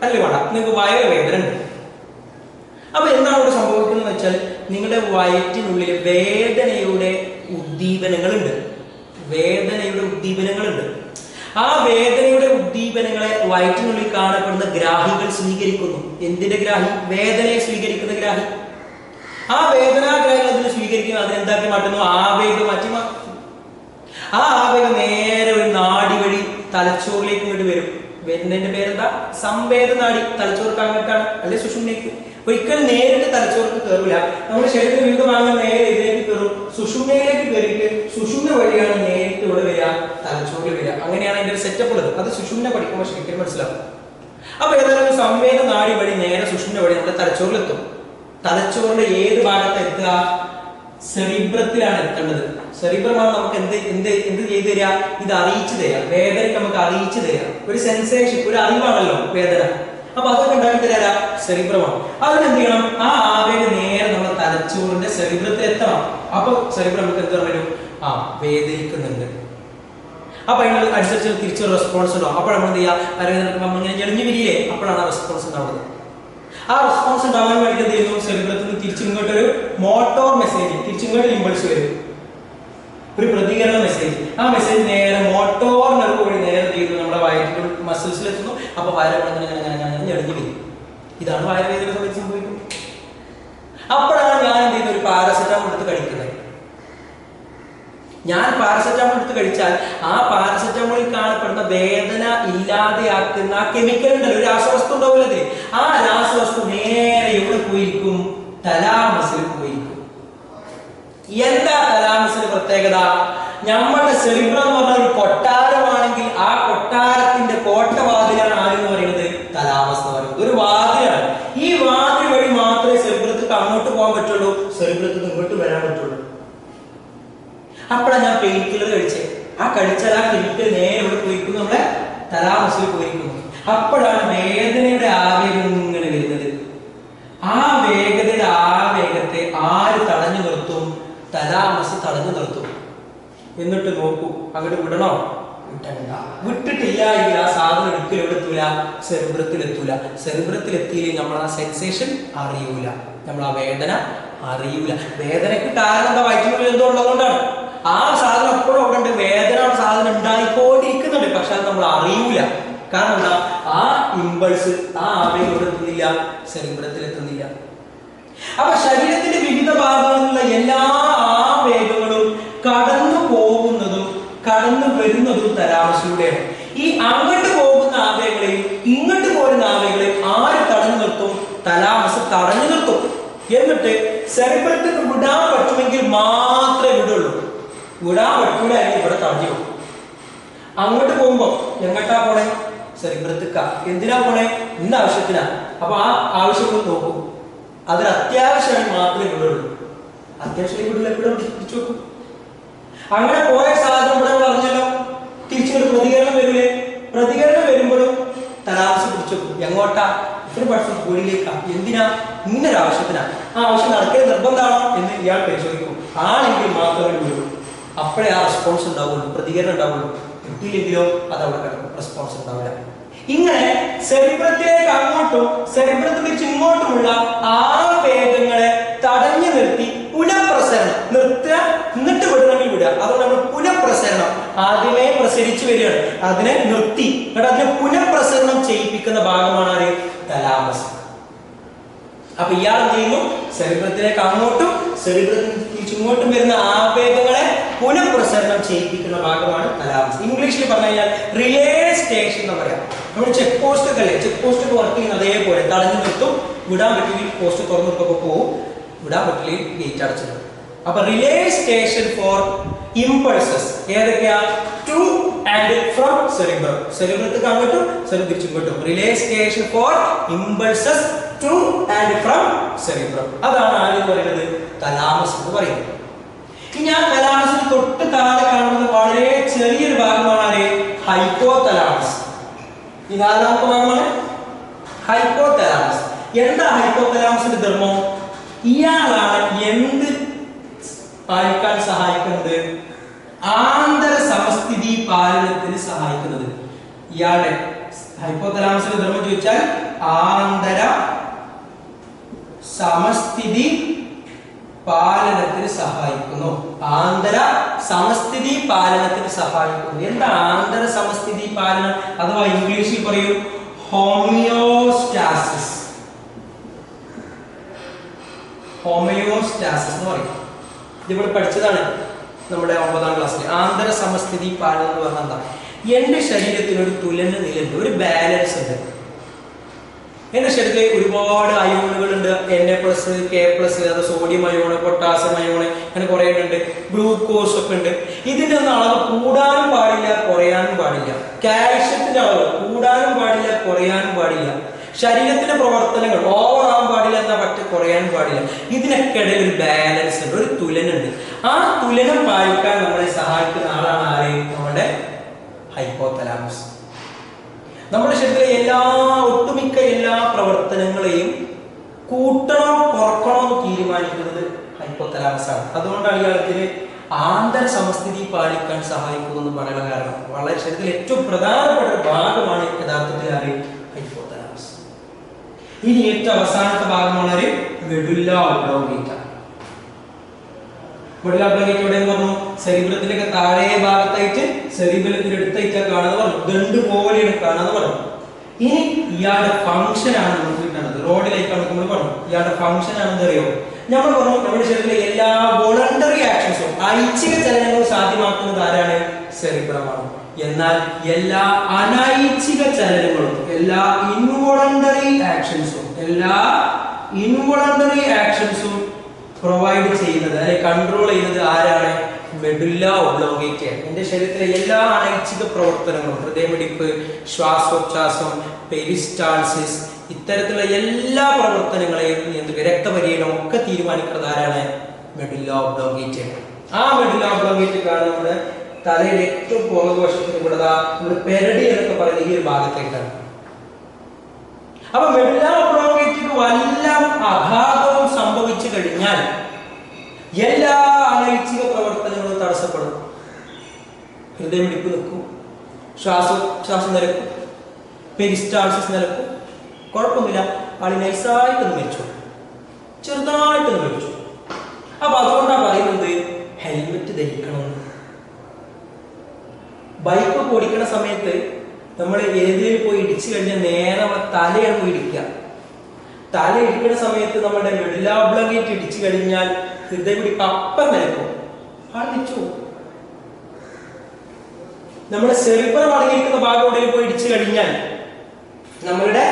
അല്ലേ? വേണ്ട, നിങ്ങൾക്ക് വയറുവേദന ഉണ്ട്. അപ്പൊ എന്താണ് ഇവിടെ സംഭവിക്കുന്നത് വെച്ചാൽ നിങ്ങളുടെ വയറ്റിനുള്ളിൽ വേദനയുടെ ഉദ്ദീപനങ്ങളുണ്ട്. ആ വേദനയുടെ ഉദ്ദീപനങ്ങളെ വയറ്റിനുള്ളിൽ കാണപ്പെടുന്ന ഗ്രാഹികൾ സ്വീകരിക്കുന്നു. എന്തിന്റെ ഗ്രാഹി? വേദനയെ സ്വീകരിക്കുന്ന ഗ്രാഹി. ആ വേദനാഗ്രാഹികൾ അതിന് സ്വീകരിക്കുന്നു. അതിനെന്താക്കി മാറ്റുന്നു? ആവേഗമാറ്റി മാറ്റുന്നു. ആ ആവേഗം നേരെ ഒരു നാഡി വഴി തലച്ചോറിലേക്ക് ഇങ്ങോട്ട് വരും. വരുന്നതിന്റെ പേരെന്താ? സംവേദനാഡി. തലച്ചോർക്ക് അങ്ങോട്ടാണ് അല്ലെ സുഷുമ്നയ്ക്ക്. ഒരിക്കലും നേരിട്ട് തലച്ചോർക്ക് കയറില്ല. നമ്മുടെ ശരീരത്തിൽ വിവിധ ഭാഗങ്ങൾ നേരെ ഇതിലേക്ക് കയറും. സുഷുമ്നയിലേക്ക് കയറിയിട്ട് സുഷുമ്ന വഴിയാണ് നേരിട്ട് ഇവിടെ വരിക, തലച്ചോറിൽ വരിക. അങ്ങനെയാണ് അതിന്റെ ഒരു സെറ്റപ്പ് ഉള്ളത്. അത് സുഷുമ്ന പഠിക്കുമ്പോൾ ശരിക്കും മനസ്സിലാവും. അപ്പൊ ഏതായാലും സംവേദ നാഡി വഴി നേരെ സുഷുമ്ന വഴി നമ്മുടെ തലച്ചോറിലെത്തും. തലച്ചോറിന്റെ ഏത് ഭാഗത്ത് എത്തുക? സെറിബ്രത്തിലാണ് എത്തേണ്ടത്. സെറിബ്രമാണ് നമുക്ക് എന്ത് ചെയ്തു തരിക? ഇത് അറിയിച്ചു തരിക. വേദനയ്ക്ക് നമുക്ക് അറിയിച്ചു തരിക. ഒരു സെൻസേഷൻ, ഒരു അറിവാണല്ലോ വേദന. അപ്പൊ അതൊക്കെ ഉണ്ടാക്കി തരാ സെറിബ്രമാണ്. അതിനെന്ത് ചെയ്യണം? ആ ആവേഗം നേരെ നമ്മുടെ തലച്ചോറിന്റെ സെറിബ്രത്തിൽ എത്തണം. അപ്പൊ സെറിബ്രം നമുക്ക് എന്ത് വരും? വേദനിക്കുന്നുണ്ട്. അപ്പൊ അതിന് അനുസരിച്ച് തിരിച്ചൊരു റെസ്പോൺസ് ഉണ്ടാവും. അപ്പോൾ നമ്മൾ എന്ത് ചെയ്യുക? ഇങ്ങനെ ഞെളിഞ്ഞു വിരിയേ, അപ്പോഴാണ് ആ റെസ്പോൺസ് ഉണ്ടാവുന്നത്. ആ റെസ്പോൺസ് ഉണ്ടാവാൻ വേണ്ടി എന്ത് ചെയ്യുന്നു? സെറിബ്രത്തിൽ നിന്ന് തിരിച്ചിങ്ങോട്ടൊരു മോട്ടോർ മെസ്സേജ്, തിരിച്ചിങ്ങോട്ട് ഇമ്പൾസ് വരും, ഒരു പ്രതികരണ മെസ്സേജ്. ആ മെസ്സേജ് നേരെ മോട്ടോർ നെർവ് വഴി നേരെ ചെയ്യുന്നു നമ്മുടെ വയറ്റിൽ മസിൽസിൽ എത്തുന്നു. അപ്പൊ വയറുവേദന ഞെളിഞ്ഞു വരും. ഇതാണ് വയറുവേദന സമയത്ത് സംഭവിക്കുന്നത്. അപ്പോഴാണ് ഞാൻ എന്ത് ചെയ്യുന്നത്? ഒരു പാരസെറ്റമോൾ എടുത്ത് കഴിക്കുന്നത്. ഞാൻ പാരസെറ്റമോൾ എടുത്ത് കഴിച്ചാൽ ആ പാരസെറ്റമോളിൽ കാണപ്പെടുന്ന വേദന ഇല്ലാതെയാക്കുന്ന കെമിക്കൽ ഉണ്ടല്ലോ, ഒരു രാസവസ്തു ഉണ്ടാവില്ലേ? ആ രാസവസ്തു നേരെ എവിടെ പോയിരിക്കും? തലാമസിൽ പോയിരിക്കും. എന്താ തലാമസിന്റെ പ്രത്യേകത? നമ്മുടെ സെറിബ്രം എന്ന് പറഞ്ഞ ഒരു കൊട്ടാരമാണെങ്കിൽ ആ കൊട്ടാരത്തിന്റെ കോട്ടവാതിലാണ് ആരെന്ന് പറയുന്നത്? തലാമസ് എന്ന് പറയുന്നത്. ഒരു വാതിലാണ്. ഈ വാതിൽ വഴി മാത്രമേ സെറിബ്രത്തിൽ അങ്ങോട്ട് പോകാൻ പറ്റുള്ളൂ, സെറിബ്രത്തിൽ ഇങ്ങോട്ട് വരാൻ പറ്റുള്ളൂ. അപ്പോഴാണ് ഞാൻ പെയിൻ കില്ലർ കഴിച്ചത്. ആ കഴിച്ചാൽ ആ കെമിക്കൽ നേരെ ഇവിടെ പോയിരിക്കുന്നു, നമ്മുടെ തലാമസിൽ പോയിരിക്കുന്നു. അപ്പോഴാണ് വേദനയുടെ ആവേഗം ഇങ്ങനെ വരുന്നത്. ആ വേഗതയുടെ ആവേഗത്തെ ആര് തടഞ്ഞു നിർത്തും? തലാമസ് തടഞ്ഞു നിർത്തും. എന്നിട്ട് നോക്കൂ, അങ്ങോട്ട് വിടണോ വിടണ്ട. വിട്ടിട്ടില്ല എങ്കിൽ ആ സാധനം ഒരിക്കലും എവിടെ എത്തൂല? സെറിബ്രത്തിൽ എത്തൂല. സെറിബ്രത്തിൽ എത്തിയില്ലെങ്കിൽ നമ്മൾ ആ സെൻസേഷൻ അറിയൂല, നമ്മൾ ആ വേദന അറിയൂല. വേദനയ്ക്ക് കാരണം എന്താ? വയറ്റിനുള്ളിൽ എന്തോ ഉള്ളതുകൊണ്ടാണ്. ആ സാധനം എപ്പോഴും അവിടെ ഉണ്ട്, വേദന സാധനം ഉണ്ടായിക്കൊണ്ടിരിക്കുന്നുണ്ട്, പക്ഷെ അത് നമ്മൾ അറിയൂല. കാരണം എന്താ? ആ ഇമ്പൾസ്, ആ ആവേഗം ഇവിടെ എത്തുന്നില്ല, സെറിബ്രത്തിൽ എത്തുന്നില്ല. അപ്പൊ ശരീരത്തിന്റെ വിവിധ ഭാഗങ്ങളിലുള്ള എല്ലാ ആവേഗങ്ങളും കടന്നു പോകുന്നതും കടന്നു വരുന്നതും തലാമസിലൂടെയാണ്. ഈ അങ്ങോട്ട് പോകുന്ന ആവേഗങ്ങളെയും ഇങ്ങോട്ട് പോരുന്ന ആവേഗങ്ങളെയും ആര് തടഞ്ഞു നിർത്തും? തലാമസ് തടഞ്ഞു നിർത്തും. എന്നിട്ട് സെറിബ്രത്തിന് വിടാൻ പറ്റുമെങ്കിൽ മാത്രമേ വിടുള്ളൂ. വിടാൻ പറ്റൂല എങ്കിൽ ഇവിടെ തടഞ്ഞു. അങ്ങോട്ട് പോകുമ്പോ എങ്ങോട്ടാ പോണേ? സെറിബ്രത്തിക്ക. എന്തിനാ പോണേ? ഇന്ന ആവശ്യത്തിനാ. അപ്പൊ ആ ആവശ്യങ്ങൾ നോക്കും. അതിന് അത്യാവശ്യമായി മാത്രമേ വിടുള്ളൂ. അത്യാവശ്യം വിടില്ല, ഇവിടെ തിരിച്ചു വെക്കും. അങ്ങനെ പോയ സാധനം ഇവിടെ പറഞ്ഞല്ലോ, തിരിച്ചു പ്രതികരണം വരില്ലേ? പ്രതികരണം വരുമ്പോഴും തലാമസ് പിടിച്ചു വെക്കും. എങ്ങോട്ടാ? ഇത്ര പക്ഷം കൂടിയിലേക്കാ. എന്തിനാ? ഇന്നൊരു ആവശ്യത്തിനാ. ആ ആവശ്യം നടക്കൽ നിർബന്ധമാണോ എന്ന് ഇയാൾ പരിശോധിക്കും. ആണെങ്കിൽ മാത്രമേ വിടൂ. അപ്പോഴേ ആ റെസ്പോൺസ് ഉണ്ടാവുള്ളൂ, പ്രതികരണം ഉണ്ടാവുള്ളൂ. കിട്ടിയില്ലെങ്കിലോ അത് അവിടെ കിടക്കും, റെസ്പോൺസ് ഉണ്ടാവില്ല. ഇങ്ങനെ സെറിബ്രത്തിലേക്ക് അങ്ങോട്ടും സെറിബ്രത്തിൽ തിരിച്ച് ഇങ്ങോട്ടുമുള്ള ആവേഗങ്ങളെ തടഞ്ഞു നിർത്തി പുനഃപ്രസരണം നിർത്തുക, എന്നിട്ട് വിടണമെങ്കിൽ വിടുക. അതുകൊണ്ട് നമ്മൾ പുനഃപ്രസരണം, ആദ്യമേ പ്രസരിച്ചു വരികയാണ്, അതിനെ നിർത്തി അതിനെ പുനഃപ്രസരണം ചെയ്യിപ്പിക്കുന്ന ഭാഗമാണ് ആര്? തലാമസ്. അപ്പൊ ഇയാൾ എന്ത് ചെയ്യുന്നു? സെറിബ്രത്തിലേക്ക് അങ്ങോട്ടും സെറിബ്രത്തിൽ തിരിച്ച് ഇങ്ങോട്ടും വരുന്ന ആവേഗങ്ങളെ പുനഃപ്രസരണം ചെയ്യിപ്പിക്കുന്ന ഭാഗമാണ് തലാമസ്. ഇംഗ്ലീഷിൽ പറഞ്ഞു കഴിഞ്ഞാൽ റിലേ സ്റ്റേഷൻ എന്ന് പറയാം. നമ്മൾ ചെക്ക് പോസ്റ്റ് ഒക്കെ അല്ലേ, ചെക്ക് പോസ്റ്റ് ഒക്കെ വർക്ക് ചെയ്യുന്ന അതേപോലെ തടഞ്ഞു നിർത്തും. വിടാൻ പറ്റില്ലെങ്കിൽ പോസ്റ്റ് തുറന്നിട്ടൊക്കെ പോകും, വിടാൻ പറ്റില്ലെങ്കിൽ ഗേറ്റ് അടച്ചിടും. അപ്പൊ റിലേ സ്റ്റേഷൻ ഫോർ ഇമ്പൾസസ് ഏതൊക്കെയാ? To and from cerebrum. സെറിബ്രത്തിൽ അങ്ങോട്ടും സെറിബ്രം തിരിച്ചിങ്ങോട്ടും. Relay station for impulses to and from cerebrum. അതാണ് ആദ്യം പറയുന്നത് തലാമസ് എന്ന് പറയുന്നത്. ഇനി ആ തലാമസിന് തൊട്ട് താഴെ കാണുന്നത് വളരെ ചെറിയൊരു ഭാഗമാണ് ഹൈപ്പോ തലാമസ്. ഈ നാലാമത്തെ ഭാഗമാണ് ഹൈപ്പോ തലാമസ്. എന്താ ഹൈപ്പോ തലാമസിന്റെ ധർമ്മം? ഇയാളാണ് എന്ത് പാലിക്കാൻ സഹായിക്കുന്നത്? ആന്തര സമസ്ഥിതി പാലനത്തിന് സഹായിക്കുന്നത്. ഇയാളുടെ ഹൈപ്പോ തലാമസിന്റെ ധർമ്മം ചോദിച്ചാൽ ആന്തര സമസ്ഥിതി പാലനത്തിന് സഹായിക്കുന്നു. ആന്തര സമസ്ഥിതി പാലനത്തിന് സഹായിക്കുന്നു. എന്താ ആന്തര സമസ്ഥിതി പാലനം? അഥവാ ഇംഗ്ലീഷിൽ പറയൂ ഹോമിയോസ്റ്റാസിസ്. ഹോമിയോസ്റ്റാസിസ് എന്ന് പറയും. ഇതിവിടെ പഠിച്ചതാണ് നമ്മുടെ 9ാം ക്ലാസ്സിൽ. ആന്തര സമസ്ഥിതി പാലനം എന്ന് പറഞ്ഞാൽ എന്താ? എന്റെ ശരീരത്തിന് ഒരു തുലന നിലയുണ്ട്, ഒരു ബാലൻസ് ഉണ്ട്. എന്റെ ശരീരത്തിൽ ഒരുപാട് അയോണുകൾ ഉണ്ട്. Na+, K+, അത് സോഡിയം അയോണ്, പൊട്ടാസ്യം അയോണ്, അങ്ങനെ കുറെ ഉണ്ട്. ഗ്ലൂക്കോസ് ഒക്കെ ഉണ്ട്. ഇതിന്റെ ഒന്നും അളവ് കൂടാനും പാടില്ല, കുറയാനും പാടില്ല. കാൽഷ്യത്തിന്റെ അളവ് കൂടാനും പാടില്ല, കുറയാനും പാടില്ല. ശരീരത്തിന്റെ പ്രവർത്തനങ്ങൾ ഓവറാകാൻ പാടില്ല, എന്നാ പറ്റി കുറയാനും പാടില്ല. ഇതിനൊക്കെ ഇടയിൽ ഒരു ബാലൻസ് ഉണ്ട്, ഒരു തുലനുണ്ട്. ആ തുലനം പാലിക്കാൻ നമ്മളെ സഹായിക്കുന്ന ആളാണ് ആര്? നമ്മുടെ ഹൈപ്പോതലാമസ്. നമ്മുടെ ശരീരത്തിലെ ഒട്ടുമിക്ക എല്ലാ പ്രവർത്തനങ്ങളെയും കൂട്ടണോ കുറക്കണോ എന്ന് തീരുമാനിക്കുന്നത് ഹൈപ്പോതലാമസ് ആണ്. അതുകൊണ്ടാണ് ഇയാൾക്ക് ആന്തര സമസ്ഥിതി പാലിക്കാൻ സഹായിക്കുന്നതെന്ന് പറയാൻ കാരണം. വളരെ ശരീരത്തിലെ ഏറ്റവും പ്രധാനപ്പെട്ട ഒരു ഭാഗമാണ് യഥാർത്ഥത്തിൽ ആര്? ഹൈപ്പോതലാമസ്. ഇനി ഏറ്റവും അവസാനത്തെ ഭാഗമാണ് ഒരു മെഡുല്ല ഒബ്ലോംഗേറ്റ. മെഡുല്ല ഒബ്ലോംഗേറ്റ എവിടെ പറഞ്ഞു? സെറിബ്രത്തിലേക്ക് താഴെ ഭാഗത്തായിട്ട് സെറിബ്രത്തിന്റെ അടുത്തായിട്ട് കാണുന്നത് പറഞ്ഞു. ദണ്ട് പോലെയാണ് കാണുന്നത് പറഞ്ഞു. ഇനി ഇയാളുടെ ഫംഗ്ഷൻ ആണ് നമുക്ക് കിട്ടുന്നത്. റോഡിലേക്കാണ് നമ്മൾ പറഞ്ഞു. ഇയാളുടെ ഫംഗ്ഷൻ ആണെന്ന് അറിയോ? നമ്മൾ പറഞ്ഞു നമ്മുടെ ശരീരത്തിലെ എല്ലാ വോളണ്ടറി ആക്ഷൻസും, ഐച്ഛിക ചലനങ്ങളും സാധ്യമാക്കുന്നത് ആരാണ്? സെറിബ്രമാണ്. എന്നാൽ എല്ലാ അനൈച്ഛിക ചലനങ്ങളും, എല്ലാ ഇൻവോളണ്ടറി ആക്ഷൻസും പ്രൊവൈഡ് ചെയ്യുന്നത്, അല്ലെങ്കിൽ കൺട്രോൾ ചെയ്യുന്നത് ആരാണ്? മെഡുല്ല ഒബ്ലോംഗേറ്റ. എന്റെ ശരീരത്തിലെ എല്ലാ അനൈച്ഛിക പ്രവർത്തനങ്ങളും, ഹൃദയമിടിപ്പ്, ശ്വാസോച്ഛ്വാസം, പെരിസ്റ്റാൾസിസ്, ഇത്തരത്തിലുള്ള എല്ലാ പ്രവർത്തനങ്ങളെയും രക്തപര്യനം ഒക്കെ തീരുമാനിക്കുന്നത് ആരാണ്? മെഡുല്ല ഒബ്ലോംഗേറ്റ. ആ മെഡുല്ല ഒബ്ലോംഗേറ്റക്കാണ് നമ്മുടെ തലയുടെ ഏറ്റവും പുറകുവശത്തിന് ഇവിടെ നമ്മുടെ പെരടി എന്നൊക്കെ പറയുന്ന ഈ ഒരു ഭാഗത്തേക്കാണ്. അപ്പൊ മെഡുല്ല ഒബ്ലോംഗേറ്റയ്ക്ക് വല്ല ആഘാതവും സംഭവിച്ചു കഴിഞ്ഞാൽ എല്ലാ അനൈച്ഛിക പ്രവർത്തനങ്ങളും തടസ്സപ്പെടും. ഹൃദയമിടിപ്പ് നിൽക്കും, ശ്വാസം നിലക്കും, പെരിസ്റ്റാൾസിസ് നിലക്കും, കുഴപ്പമൊന്നുമില്ല. ആള് നൈസായിട്ടൊന്ന് മരിച്ചു, ചെറുതായിട്ടൊന്ന് മരിച്ചു. അപ്പൊ അതുകൊണ്ടാണ് പറയുന്നത് ഹെൽമെറ്റ് ധരിക്കണം. ബൈക്ക് ഓടിക്കുന്ന സമയത്ത് നമ്മൾ ഏതിലും പോയി ഇടിച്ചു കഴിഞ്ഞാൽ നേരെ നമ്മളെ തലയാണ് പോയി ഇടിക്കുക. തല ഇടിക്കുന്ന സമയത്ത് നമ്മുടെ മെഡുല ഒബ്ലോംഗേറ്റ ഇടിച്ചു കഴിഞ്ഞാൽ ഹൃദയമിടിപ്പ് അപ്പം നിലക്കും, ആൾ മരിച്ചു. നമ്മുടെ സെറിബ്രം അടങ്ങിയിരിക്കുന്ന ഭാഗം എവിടെയും പോയി ഇടിച്ചു കഴിഞ്ഞാൽ നമ്മളുടെ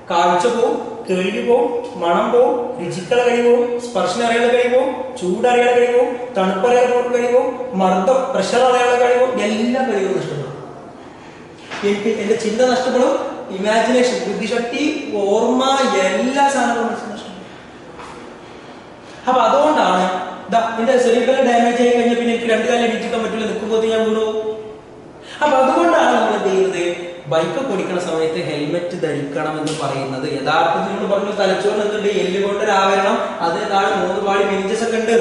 കാഴ്ച പോവും, കേൾവി പോവും, മണം പോവും, രുചിക്കള കഴിവ് പോവും, സ്പർശന അറിയാനുള്ള കഴിവ് പോവും, ചൂടറിയാനുള്ള കഴിവ് പോവും, തണുപ്പറിയാനുള്ള കഴിവ് പോവും, മർദ്ദം പ്രഷർ അറിയാനുള്ള കഴിവ് പോവും, എല്ലാ കഴിവും നഷ്ടപ്പെടും. എനിക്ക് എന്റെ ചിന്ത നഷ്ടപ്പെടും, ഇമാജിനേഷൻ, ബുദ്ധിശക്തി, ഓർമ്മ, എല്ലാ സാധനങ്ങളും നഷ്ടപ്പെടും. അപ്പൊ അതുകൊണ്ടാണ് എന്റെ സെറിബ്രൽ ഡാമേജ് ആയി കഴിഞ്ഞാൽ പിന്നെ എനിക്ക് 2 കാലം എണീറ്റിക്കാൻ പറ്റില്ല, നിൽക്കുമ്പോൾ ഞാൻ വീണു. അപ്പൊ അതുകൊണ്ടാണ് നമ്മൾ എന്ത് ചെയ്യുന്നത്, ബൈക്ക് ഓടിക്കുന്ന സമയത്ത് ഹെൽമെറ്റ് ധരിക്കണം എന്ന് പറയുന്നത്. യഥാർത്ഥത്തിൽ നമ്മൾ പറഞ്ഞു തലച്ചോറിന് എന്തുണ്ട്, എല്ല് കൊണ്ടൊരു ആവരണം, അതിന് താഴെ 3 പാളി മെനിഞ്ചസ് ഒക്കെ ഉണ്ട്.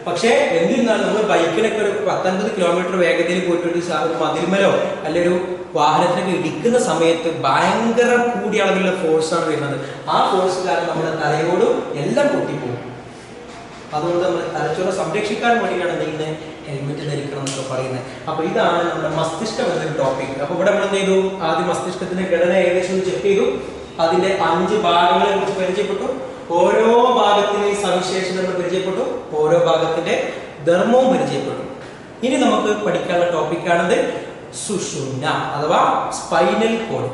പക്ഷെ എന്നിരുന്നാലും നമ്മൾ ബൈക്കിനൊക്കെ ഒരു 10-50 കിലോമീറ്റർ വേഗതയിൽ പോയിട്ട് ഒരു മതിൽമലോ അല്ലെ ഒരു വാഹനത്തിനൊക്കെ ഇടിക്കുന്ന സമയത്ത് ഭയങ്കര കൂടിയ അളവിലുള്ള ഫോഴ്സാണ് വരുന്നത്. ആ ഫോഴ്സ് കാരണം നമ്മുടെ തലയോടും എല്ലാം പൊട്ടിപ്പോകും. അതുകൊണ്ട് നമ്മൾ തലച്ചോറ് സംരക്ഷിക്കാൻ വേണ്ടിയാണ് എന്തെങ്കിലും ഹെൽമെറ്റ് ധരിക്കണം എന്നൊക്കെ പറയുന്നത്. അപ്പൊ ഇതാണ് നമ്മുടെ മസ്തിഷ്കം എന്നൊരു ടോപ്പിക്. അപ്പൊ ഇവിടെ നമ്മൾ എന്ത് ചെയ്തു, ആദ്യം മസ്തിഷ്കത്തിന്റെ ഘടന ഏകദേശം ചെക്ക് ചെയ്തു, അതിന്റെ 5 ഭാഗങ്ങളെ കുറിച്ച് പരിചയപ്പെട്ടു, ഓരോ ഭാഗത്തിന്റെയും സവിശേഷതകൾ പരിചയപ്പെട്ടു, ഓരോ ഭാഗത്തിന്റെ ധർമ്മവും പരിചയപ്പെട്ടു. ഇനി നമുക്ക് പഠിക്കാനുള്ള ടോപ്പിക്കാണത് സുഷുമ്ന അഥവാ സ്പൈനൽ കോഡ്.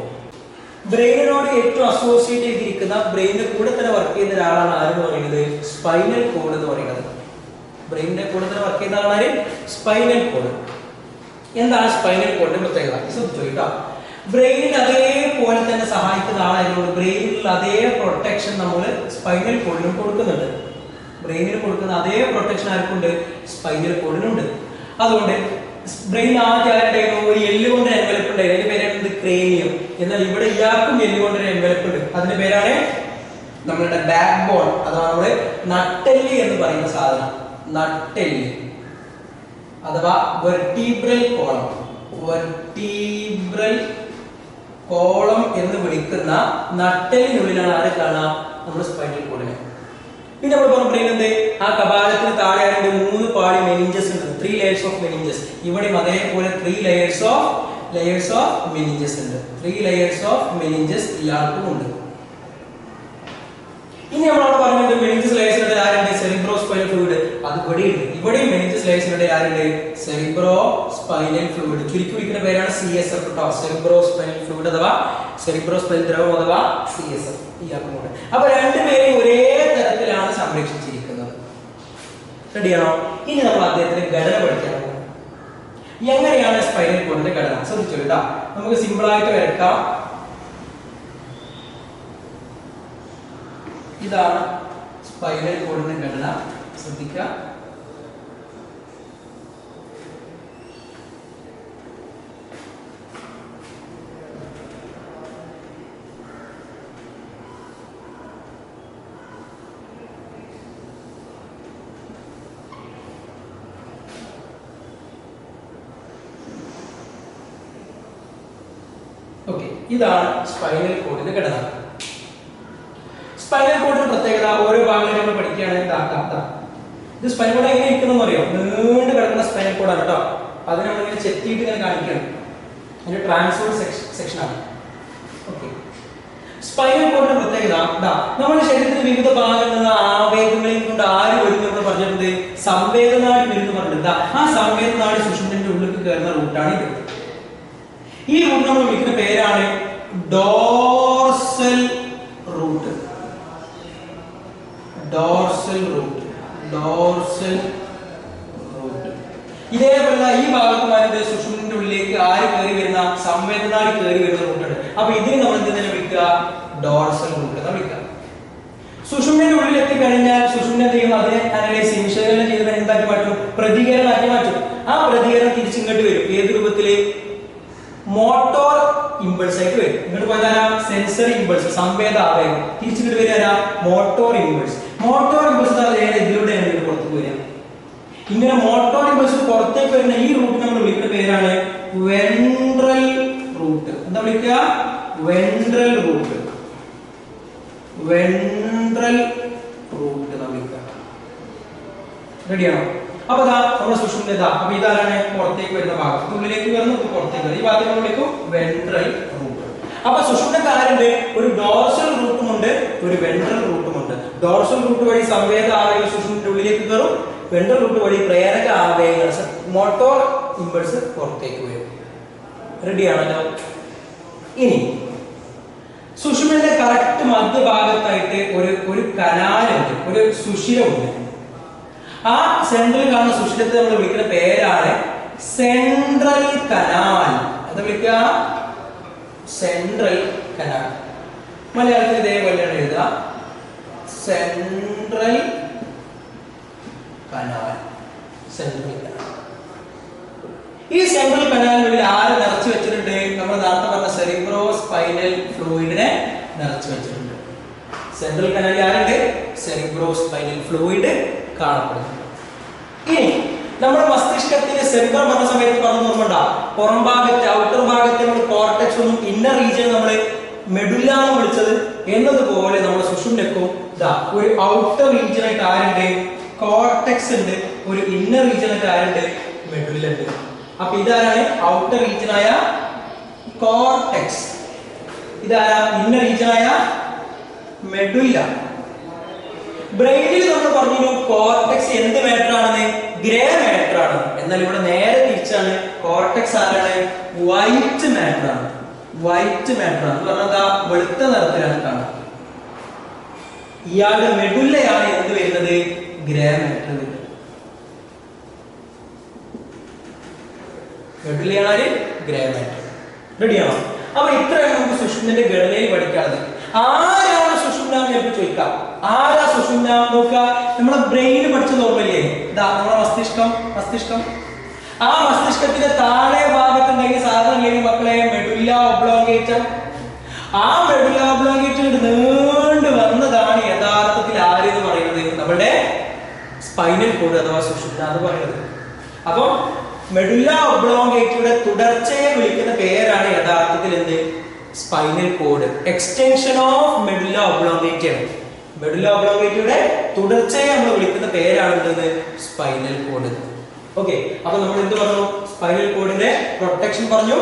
ബ്രെയിനിനോട് ഏറ്റവും അസോസിയേറ്റ് ചെയ്തിരിക്കുന്ന, ബ്രെയിനിന്റെ കൂടെ തന്നെ വർക്ക് ചെയ്യുന്ന ഒരാളാണ് ആരെന്ന് പറയുന്നത്, സ്പൈനൽ കോഡ് എന്ന് പറയുന്നത്. ബ്രെയിനിന്റെ കൂടെ തന്നെ വർക്ക് ചെയ്യുന്ന ആളാണ് സ്പൈനൽ കോഡ്. എന്താണ് സ്പൈനൽ കോഡിന്റെ പ്രത്യേകത ശ്രദ്ധിച്ചു കേട്ടോ. ബ്രെയിനിൽ അതേപോലെ തന്നെ സഹായിക്കുന്ന ആളായതുകൊണ്ട് ബ്രെയിനിലുള്ള അതേ പ്രൊട്ടക്ഷൻ നമ്മൾ സ്പൈനൽ കോഡിനും കൊടുക്കുന്നുണ്ട്. ബ്രെയിനിന് കൊടുക്കുന്ന അതേ പ്രൊട്ടക്ഷൻ ആർക്കുണ്ട്, സ്പൈനൽ കോഡിനുണ്ട്. അതുകൊണ്ട് ബ്രെയിൻ ആദ്യം ആരുണ്ടായിരുന്നു, ഒരു എല്ല് കൊണ്ട് എൻവലപ്പ് ഉണ്ടായിരുന്നു, അതിന്റെ പേരാണ് ക്രേനിയം. എന്നാൽ ഇവിടെ ഇയാൾക്കും എല്ല് കൊണ്ടൊരു എൻവലപ്പ് ഉണ്ട്, അതിന്റെ പേരാണ് നമ്മളുടെ ബാക്ക് ബോൺ അഥവാ നമ്മുടെ നട്ടെല്ല് എന്ന് പറയുന്ന സാധനം. നട്ടെല്ല് അഥവാ വെർട്ടിബ്രൽ കോളം, വെർട്ടിബ്രൽ കോളം എന്ന് വിളിക്കുന്ന നട്ടെല്ലിനുള്ളിലാണ് ആരെ കാണാം, നമ്മുടെ സ്പൈനൽ കോഡിനെ. പിന്നെ നമ്മൾ പറഞ്ഞ ബ്രെയിൻ എന്ത്, ആ കപാലത്തിന് താഴെ 3 പാളി മെനിഞ്ചസ് ഉണ്ട്, 3 layers of meninges. ഇവിടെയും അതേപോലെ 3 layers of meninges ഉണ്ട്, 3 layers of meninges ഇയാൾക്കും ഉണ്ട്. ഇനി നമ്മളോട് പറഞ്ഞിട്ട് മെനിഞ്ചസ് ലെയേഴ്സിന്റെ ആരുണ്ട്, സെറിബ്രോ സ്പൈനൽ ഫ്ലൂയിഡ്, അത് ഇവിടെയുണ്ട്. ഇവിടെയും മെനിഞ്ചസ് ലെയേഴ്സിന്റെ ആരുണ്ട്, സെറിബ്രോ സ്പൈനൽ ഫ്ലൂയിഡ്. ചുരുക്കി വിളിക്കുന്ന പേരാണ് CSF കേട്ടോ, സെറിബ്രോ സ്പൈനൽ ഫ്ലൂയിഡ് അഥവാ സെറിബ്രോ സ്പൈനൽ ദ്രവം അഥവാ CSF. ഇയാൾക്കുമുണ്ട്. അപ്പൊ രണ്ടുപേരെയും ഒരേ തരത്തിലാണ് സംരക്ഷിച്ചിരിക്കുന്നത്. റെഡിയാണോ? ഇനി നമ്മൾ അദ്ദേഹത്തിന്റെ ഘടന പഠിക്കാൻ പോകും. എങ്ങനെയാണ് സ്പൈനൽ കോഡിന്റെ ഘടന ശ്രദ്ധിച്ചു കേട്ടോ. നമുക്ക് സിമ്പിൾ ആയിട്ട് വരക്കാം. ഇതാണ് സ്പൈനൽ കോഡിന്റെ ഘടന, ശ്രദ്ധിക്കുക. ഓക്കെ, ഇതാണ് സ്പൈനൽ കോഡിന്റെ ഘടന. സ്പൈനൽ കോഡിന്റെ പ്രത്യേകത ഓരോ ഭാഗങ്ങളും നമ്മൾ പഠിക്കുകയാണെങ്കിൽ ഇത് സ്പൈനൽ കോഡ് എങ്ങനെ ഇരിക്കുന്നു അറിയോ, നീണ്ടു കിടക്കുന്ന സ്പൈനൽ കോഡാണ് കേട്ടോ. അതിനെ നമ്മളിങ്ങനെ ചെത്തിയിട്ട് ഇങ്ങനെ കാണിക്കണം, അതിന്റെ ട്രാൻസ്വേഴ്സ് സെക്ഷനാണ്. ഓക്കെ, സ്പൈനൽ കോഡിന്റെ പ്രത്യേകത നമ്മുടെ ശരീരത്തിന്റെ വിവിധ ഭാഗങ്ങളിൽ നിന്ന് ആവേഗങ്ങളിൽ കൊണ്ട് ആര് വരുന്നു എന്ന് പറഞ്ഞിട്ടുണ്ട്, സംവേദനാടി വരുന്നു പറഞ്ഞിട്ടുണ്ട്. ആ സംവേദനാടി സുഷുമ്നന്റെ ഉള്ളിൽ കയറുന്ന റൂട്ടാണ് ഇത്. ഈ റൂട്ട് നമ്മൾ വിളിക്കുന്ന പേരാണ് dorsal root. Dorsal root, dorsal root. ഇതേപോലെ ഈ ഭാഗത്തുമാരുടെ സുഷുമ്നന്റെ ഉള്ളിലേക്ക് ആര് കയറി വരുന്ന, സംവേദനാടി കയറി വരുന്ന റൂട്ടുണ്ട്. അപ്പൊ ഇതിന് നമ്മൾ എന്തിനെ വിളിക്കുക, ഡോർസൽ റൂട്ട് എന്ന് വിളിക്കുക. സുഷുമ്നന്റെ ഉള്ളിൽ എത്തിക്കഴിഞ്ഞാൽ സുഷുമ്ന എന്ത് ചെയ്യും, അതിനെ അനലൈസ് ചെയ്യും, വിശകലനം ചെയ്ത് എന്താക്കി മാറ്റും, പ്രതികരണമാക്കി മാറ്റും. ആ പ്രതികരണം തിരിച്ചിങ്ങോട്ട് വരും. ഏത് രൂപത്തില്, മോട്ടോർ ഇമ്പൾസ് ആയിട്ട് വരും. ഇങ്ങോട്ട് പോയാൽ സെൻസറി ഇമ്പൾസ്, സംവേദ ആവേഗം. തിരിച്ചിങ്ങോട്ട് വരിക മോട്ടോർ ഇമ്പൾസ്. മോട്ടോർ ഇമ്പൾസ് ഇതിലൂടെയാണ് പുറത്തു വരിക. ഇങ്ങനെ മോട്ടോർ ഇമ്പൾസ് പുറത്തേക്ക് വരുന്ന ഈ റൂട്ട് നമ്മൾ വിളിക്കുന്ന പേരാണ് വെൻട്രൽ റൂട്ട്. എന്താ വിളിക്കുക? Ventral root. വെൻട്രൽ റൂട്ട് എന്ന് വിളിക്കുക. റെഡിയാണോ? അപ്പൊ ഇതാ നമ്മുടെ സുഷുമ്ന ഇതാ. അപ്പൊ ഇതാണ് പുറത്തേക്ക് വരുന്ന ഭാഗം. ഉള്ളിലേക്ക് വരുന്നു, പുറത്തേക്ക് വരുന്നു. ഈ ഭാഗത്ത് നമ്മൾ വിളിക്കും വെൻട്രൽ റൂട്ട്. അപ്പൊ സുഷുമ്നക്കാരന്റെ ഒരു ഡോർസൽ റൂട്ടും ഉണ്ട്, ഒരു വെൻട്രൽ റൂട്ടും ഉണ്ട്. ഡോർസൽ റൂട്ട് വഴി സംവേദ ആവേഗങ്ങൾ സുഷുമ്നയുടെ ഉള്ളിലേക്ക് കയറും. വെൻട്രൽ റൂട്ട് വഴി പ്രേരക ആവേഗങ്ങൾ മോട്ടോർ ഇമ്പൾസ് പുറത്തേക്ക് വരും. റെഡിയാണല്ലോ? ഇനി സുഷുമ്നയുടെ കറക്റ്റ് മധ്യഭാഗത്തായിട്ട് ഒരു കനാലുണ്ട്, ഒരു സുഷിരമുണ്ട്. ആ സെൻട്രൽ കാണുന്ന സുഷിരത്തെ നമ്മൾ വിളിക്കുന്ന പേരാണ് സെൻട്രൽ കനാൽ. എന്താ വിളിക്കുക? Central canal. മലയാളത്തിൽ ഇതേപോലെയാണ് എഴുതുക, സെൻട്രൽ കനാൽ. Central canal. ഈ സെൻട്രൽ കനാലിനുള്ളിൽ ആരെ നിറച്ചു വെച്ചിട്ടുണ്ട്? നമ്മൾ നേരത്തെ പറഞ്ഞ സെറിബ്രോ സ്പൈനൽ ഫ്ലൂയിഡിനെ നിറച്ചു വെച്ചിട്ടുണ്ട്. സെൻട്രൽ കനാലിൽ ആരുണ്ട്? സെറിബ്രോ സ്പൈനൽ ഫ്ലൂയിഡ് കാണപ്പെടുന്നു. ഇനി നമ്മുടെ മസ്തിഷ്കത്തിന്റെ സെൻട്രൽ പറഞ്ഞ സമയത്ത് പറഞ്ഞു ഓർമ്മണ്ട, പുറം ഭാഗത്തെ ഔട്ടർ ഭാഗത്തെ നമ്മൾ കോർട്ടെക്സ് ഒന്നും ഇന്നർ റീജിയൻ നമ്മൾ മെഡുല്ല എന്ന് വിളിച്ചത് എന്നതുപോലെ നമ്മുടെ സുഷുമ്നക്കും ഒരു ഔട്ടർ റീജിയൻ ആയിട്ട് ആരുണ്ട്? കോർട്ടെക്സ് ഉണ്ട്. ഒരു ഇന്നർ റീജിയൻ ആയിട്ട് ആരുണ്ട്? മെഡുല്ല ഉണ്ട്. അപ്പൊ ഇതാരാണ് ഔട്ടർ റീജിയൻ ആയ കോർട്ടെക്സ്, ഇതാരാ ഇന്നർ റീജിയൻ ആയ മെഡുല്ല. ബ്രെയിനിൽ നമ്മൾ പറഞ്ഞു കോർട്ടെക്സ് എന്ത് മാറ്റർ ആണെന്ന്? ഗ്രേ മാറ്റർ ആണ്. എന്നാൽ ഇവിടെ നേരെ തിരിച്ചാണ്. കോർട്ടെക്സ് ആരാണ്? വൈറ്റ് മാറ്റർ ആണ്. വൈറ്റ് മാറ്റർ ആണ് പറഞ്ഞാൽ വെളുത്ത നിറത്തിലാണ് കാണുന്നത്. ഇയാളുടെ മെഡുല്ലയാണ് എന്ത് വരുന്നത്? ഗ്രേ മാറ്റർ വരുന്നത്. മെഡുല്ലയാണ് ഗ്രേ മാറ്റർ. റെഡിയാണോ? അപ്പൊ ഇത്രയാണ് നമുക്ക് സുഷുമ്നന്റെ ഘടനയിൽ പഠിക്കാനുള്ളത്. ആരാണ് സുഷുമ്ന എന്ന് ചോദിക്കാം. ആരാ സുഷുമ്ന? നോക്കുക, നമ്മളെ ബ്രെയിൻ പഠിച്ചത് ഓർമ്മയില്ലേ? ഇതാ നമ്മുടെ മസ്തിഷ്കം. ആ മസ്തിഷ്കത്തിന്റെ താഴെ ഭാഗത്തുണ്ടെങ്കിൽ സാധാരണ മക്കളെ മെഡുല്ല ഒബ്ലോങ്കേറ്റ. ആ മെഡുല്ല ഒബ്ലോങ്കേറ്റ് നീണ്ടു വന്നതാണ് യഥാർത്ഥത്തിൽ ആര് എന്ന് പറയുന്നത്? നമ്മുടെ സ്പൈനൽ കോഡ് അഥവാ സുഷുമ്ന എന്ന് പറയുന്നത്. അപ്പൊ മെഡുല്ല ഒബ്ലോങ്കേറ്റയുടെ തുടർച്ചയെ വിളിക്കുന്ന പേരാണ് യഥാർത്ഥത്തിൽ എന്ത്? Spinal cord. Extension of medulla oblongata. Medulla ഒബ്ലോങ്കേറ്റയുടെ തുടർച്ചയെ നമ്മൾ വിളിക്കുന്ന പേരാണ് എന്ത്? Spinal code. ഓക്കെ, അപ്പൊ നമ്മൾ എന്ത് പറഞ്ഞു? സ്പൈനൽ കോഡിന്റെ പ്രൊട്ടക്ഷൻ പറഞ്ഞു,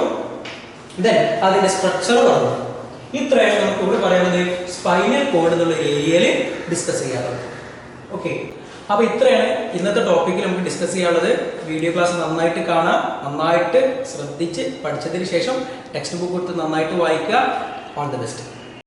അതിന്റെ സ്ട്രക്ചർ പറഞ്ഞു. ഇത്രയാണ് നമുക്ക് ഇവിടെ പറയുന്നത് സ്പൈനൽ കോഡ് എന്നുള്ള ഏരിയയിൽ ഡിസ്കസ് ചെയ്യാറുണ്ട്. ഓക്കെ, അപ്പൊ ഇത്രയാണ് ഇന്നത്തെ ടോപ്പിക്കിൽ നമുക്ക് ഡിസ്കസ് ചെയ്യാനുള്ളത്. വീഡിയോ ക്ലാസ് നന്നായിട്ട് കാണാം, നന്നായിട്ട് ശ്രദ്ധിച്ച് പഠിച്ചതിന് ശേഷം ടെക്സ്റ്റ് ബുക്ക് എടുത്ത് നന്നായിട്ട് വായിക്കുക. All the best.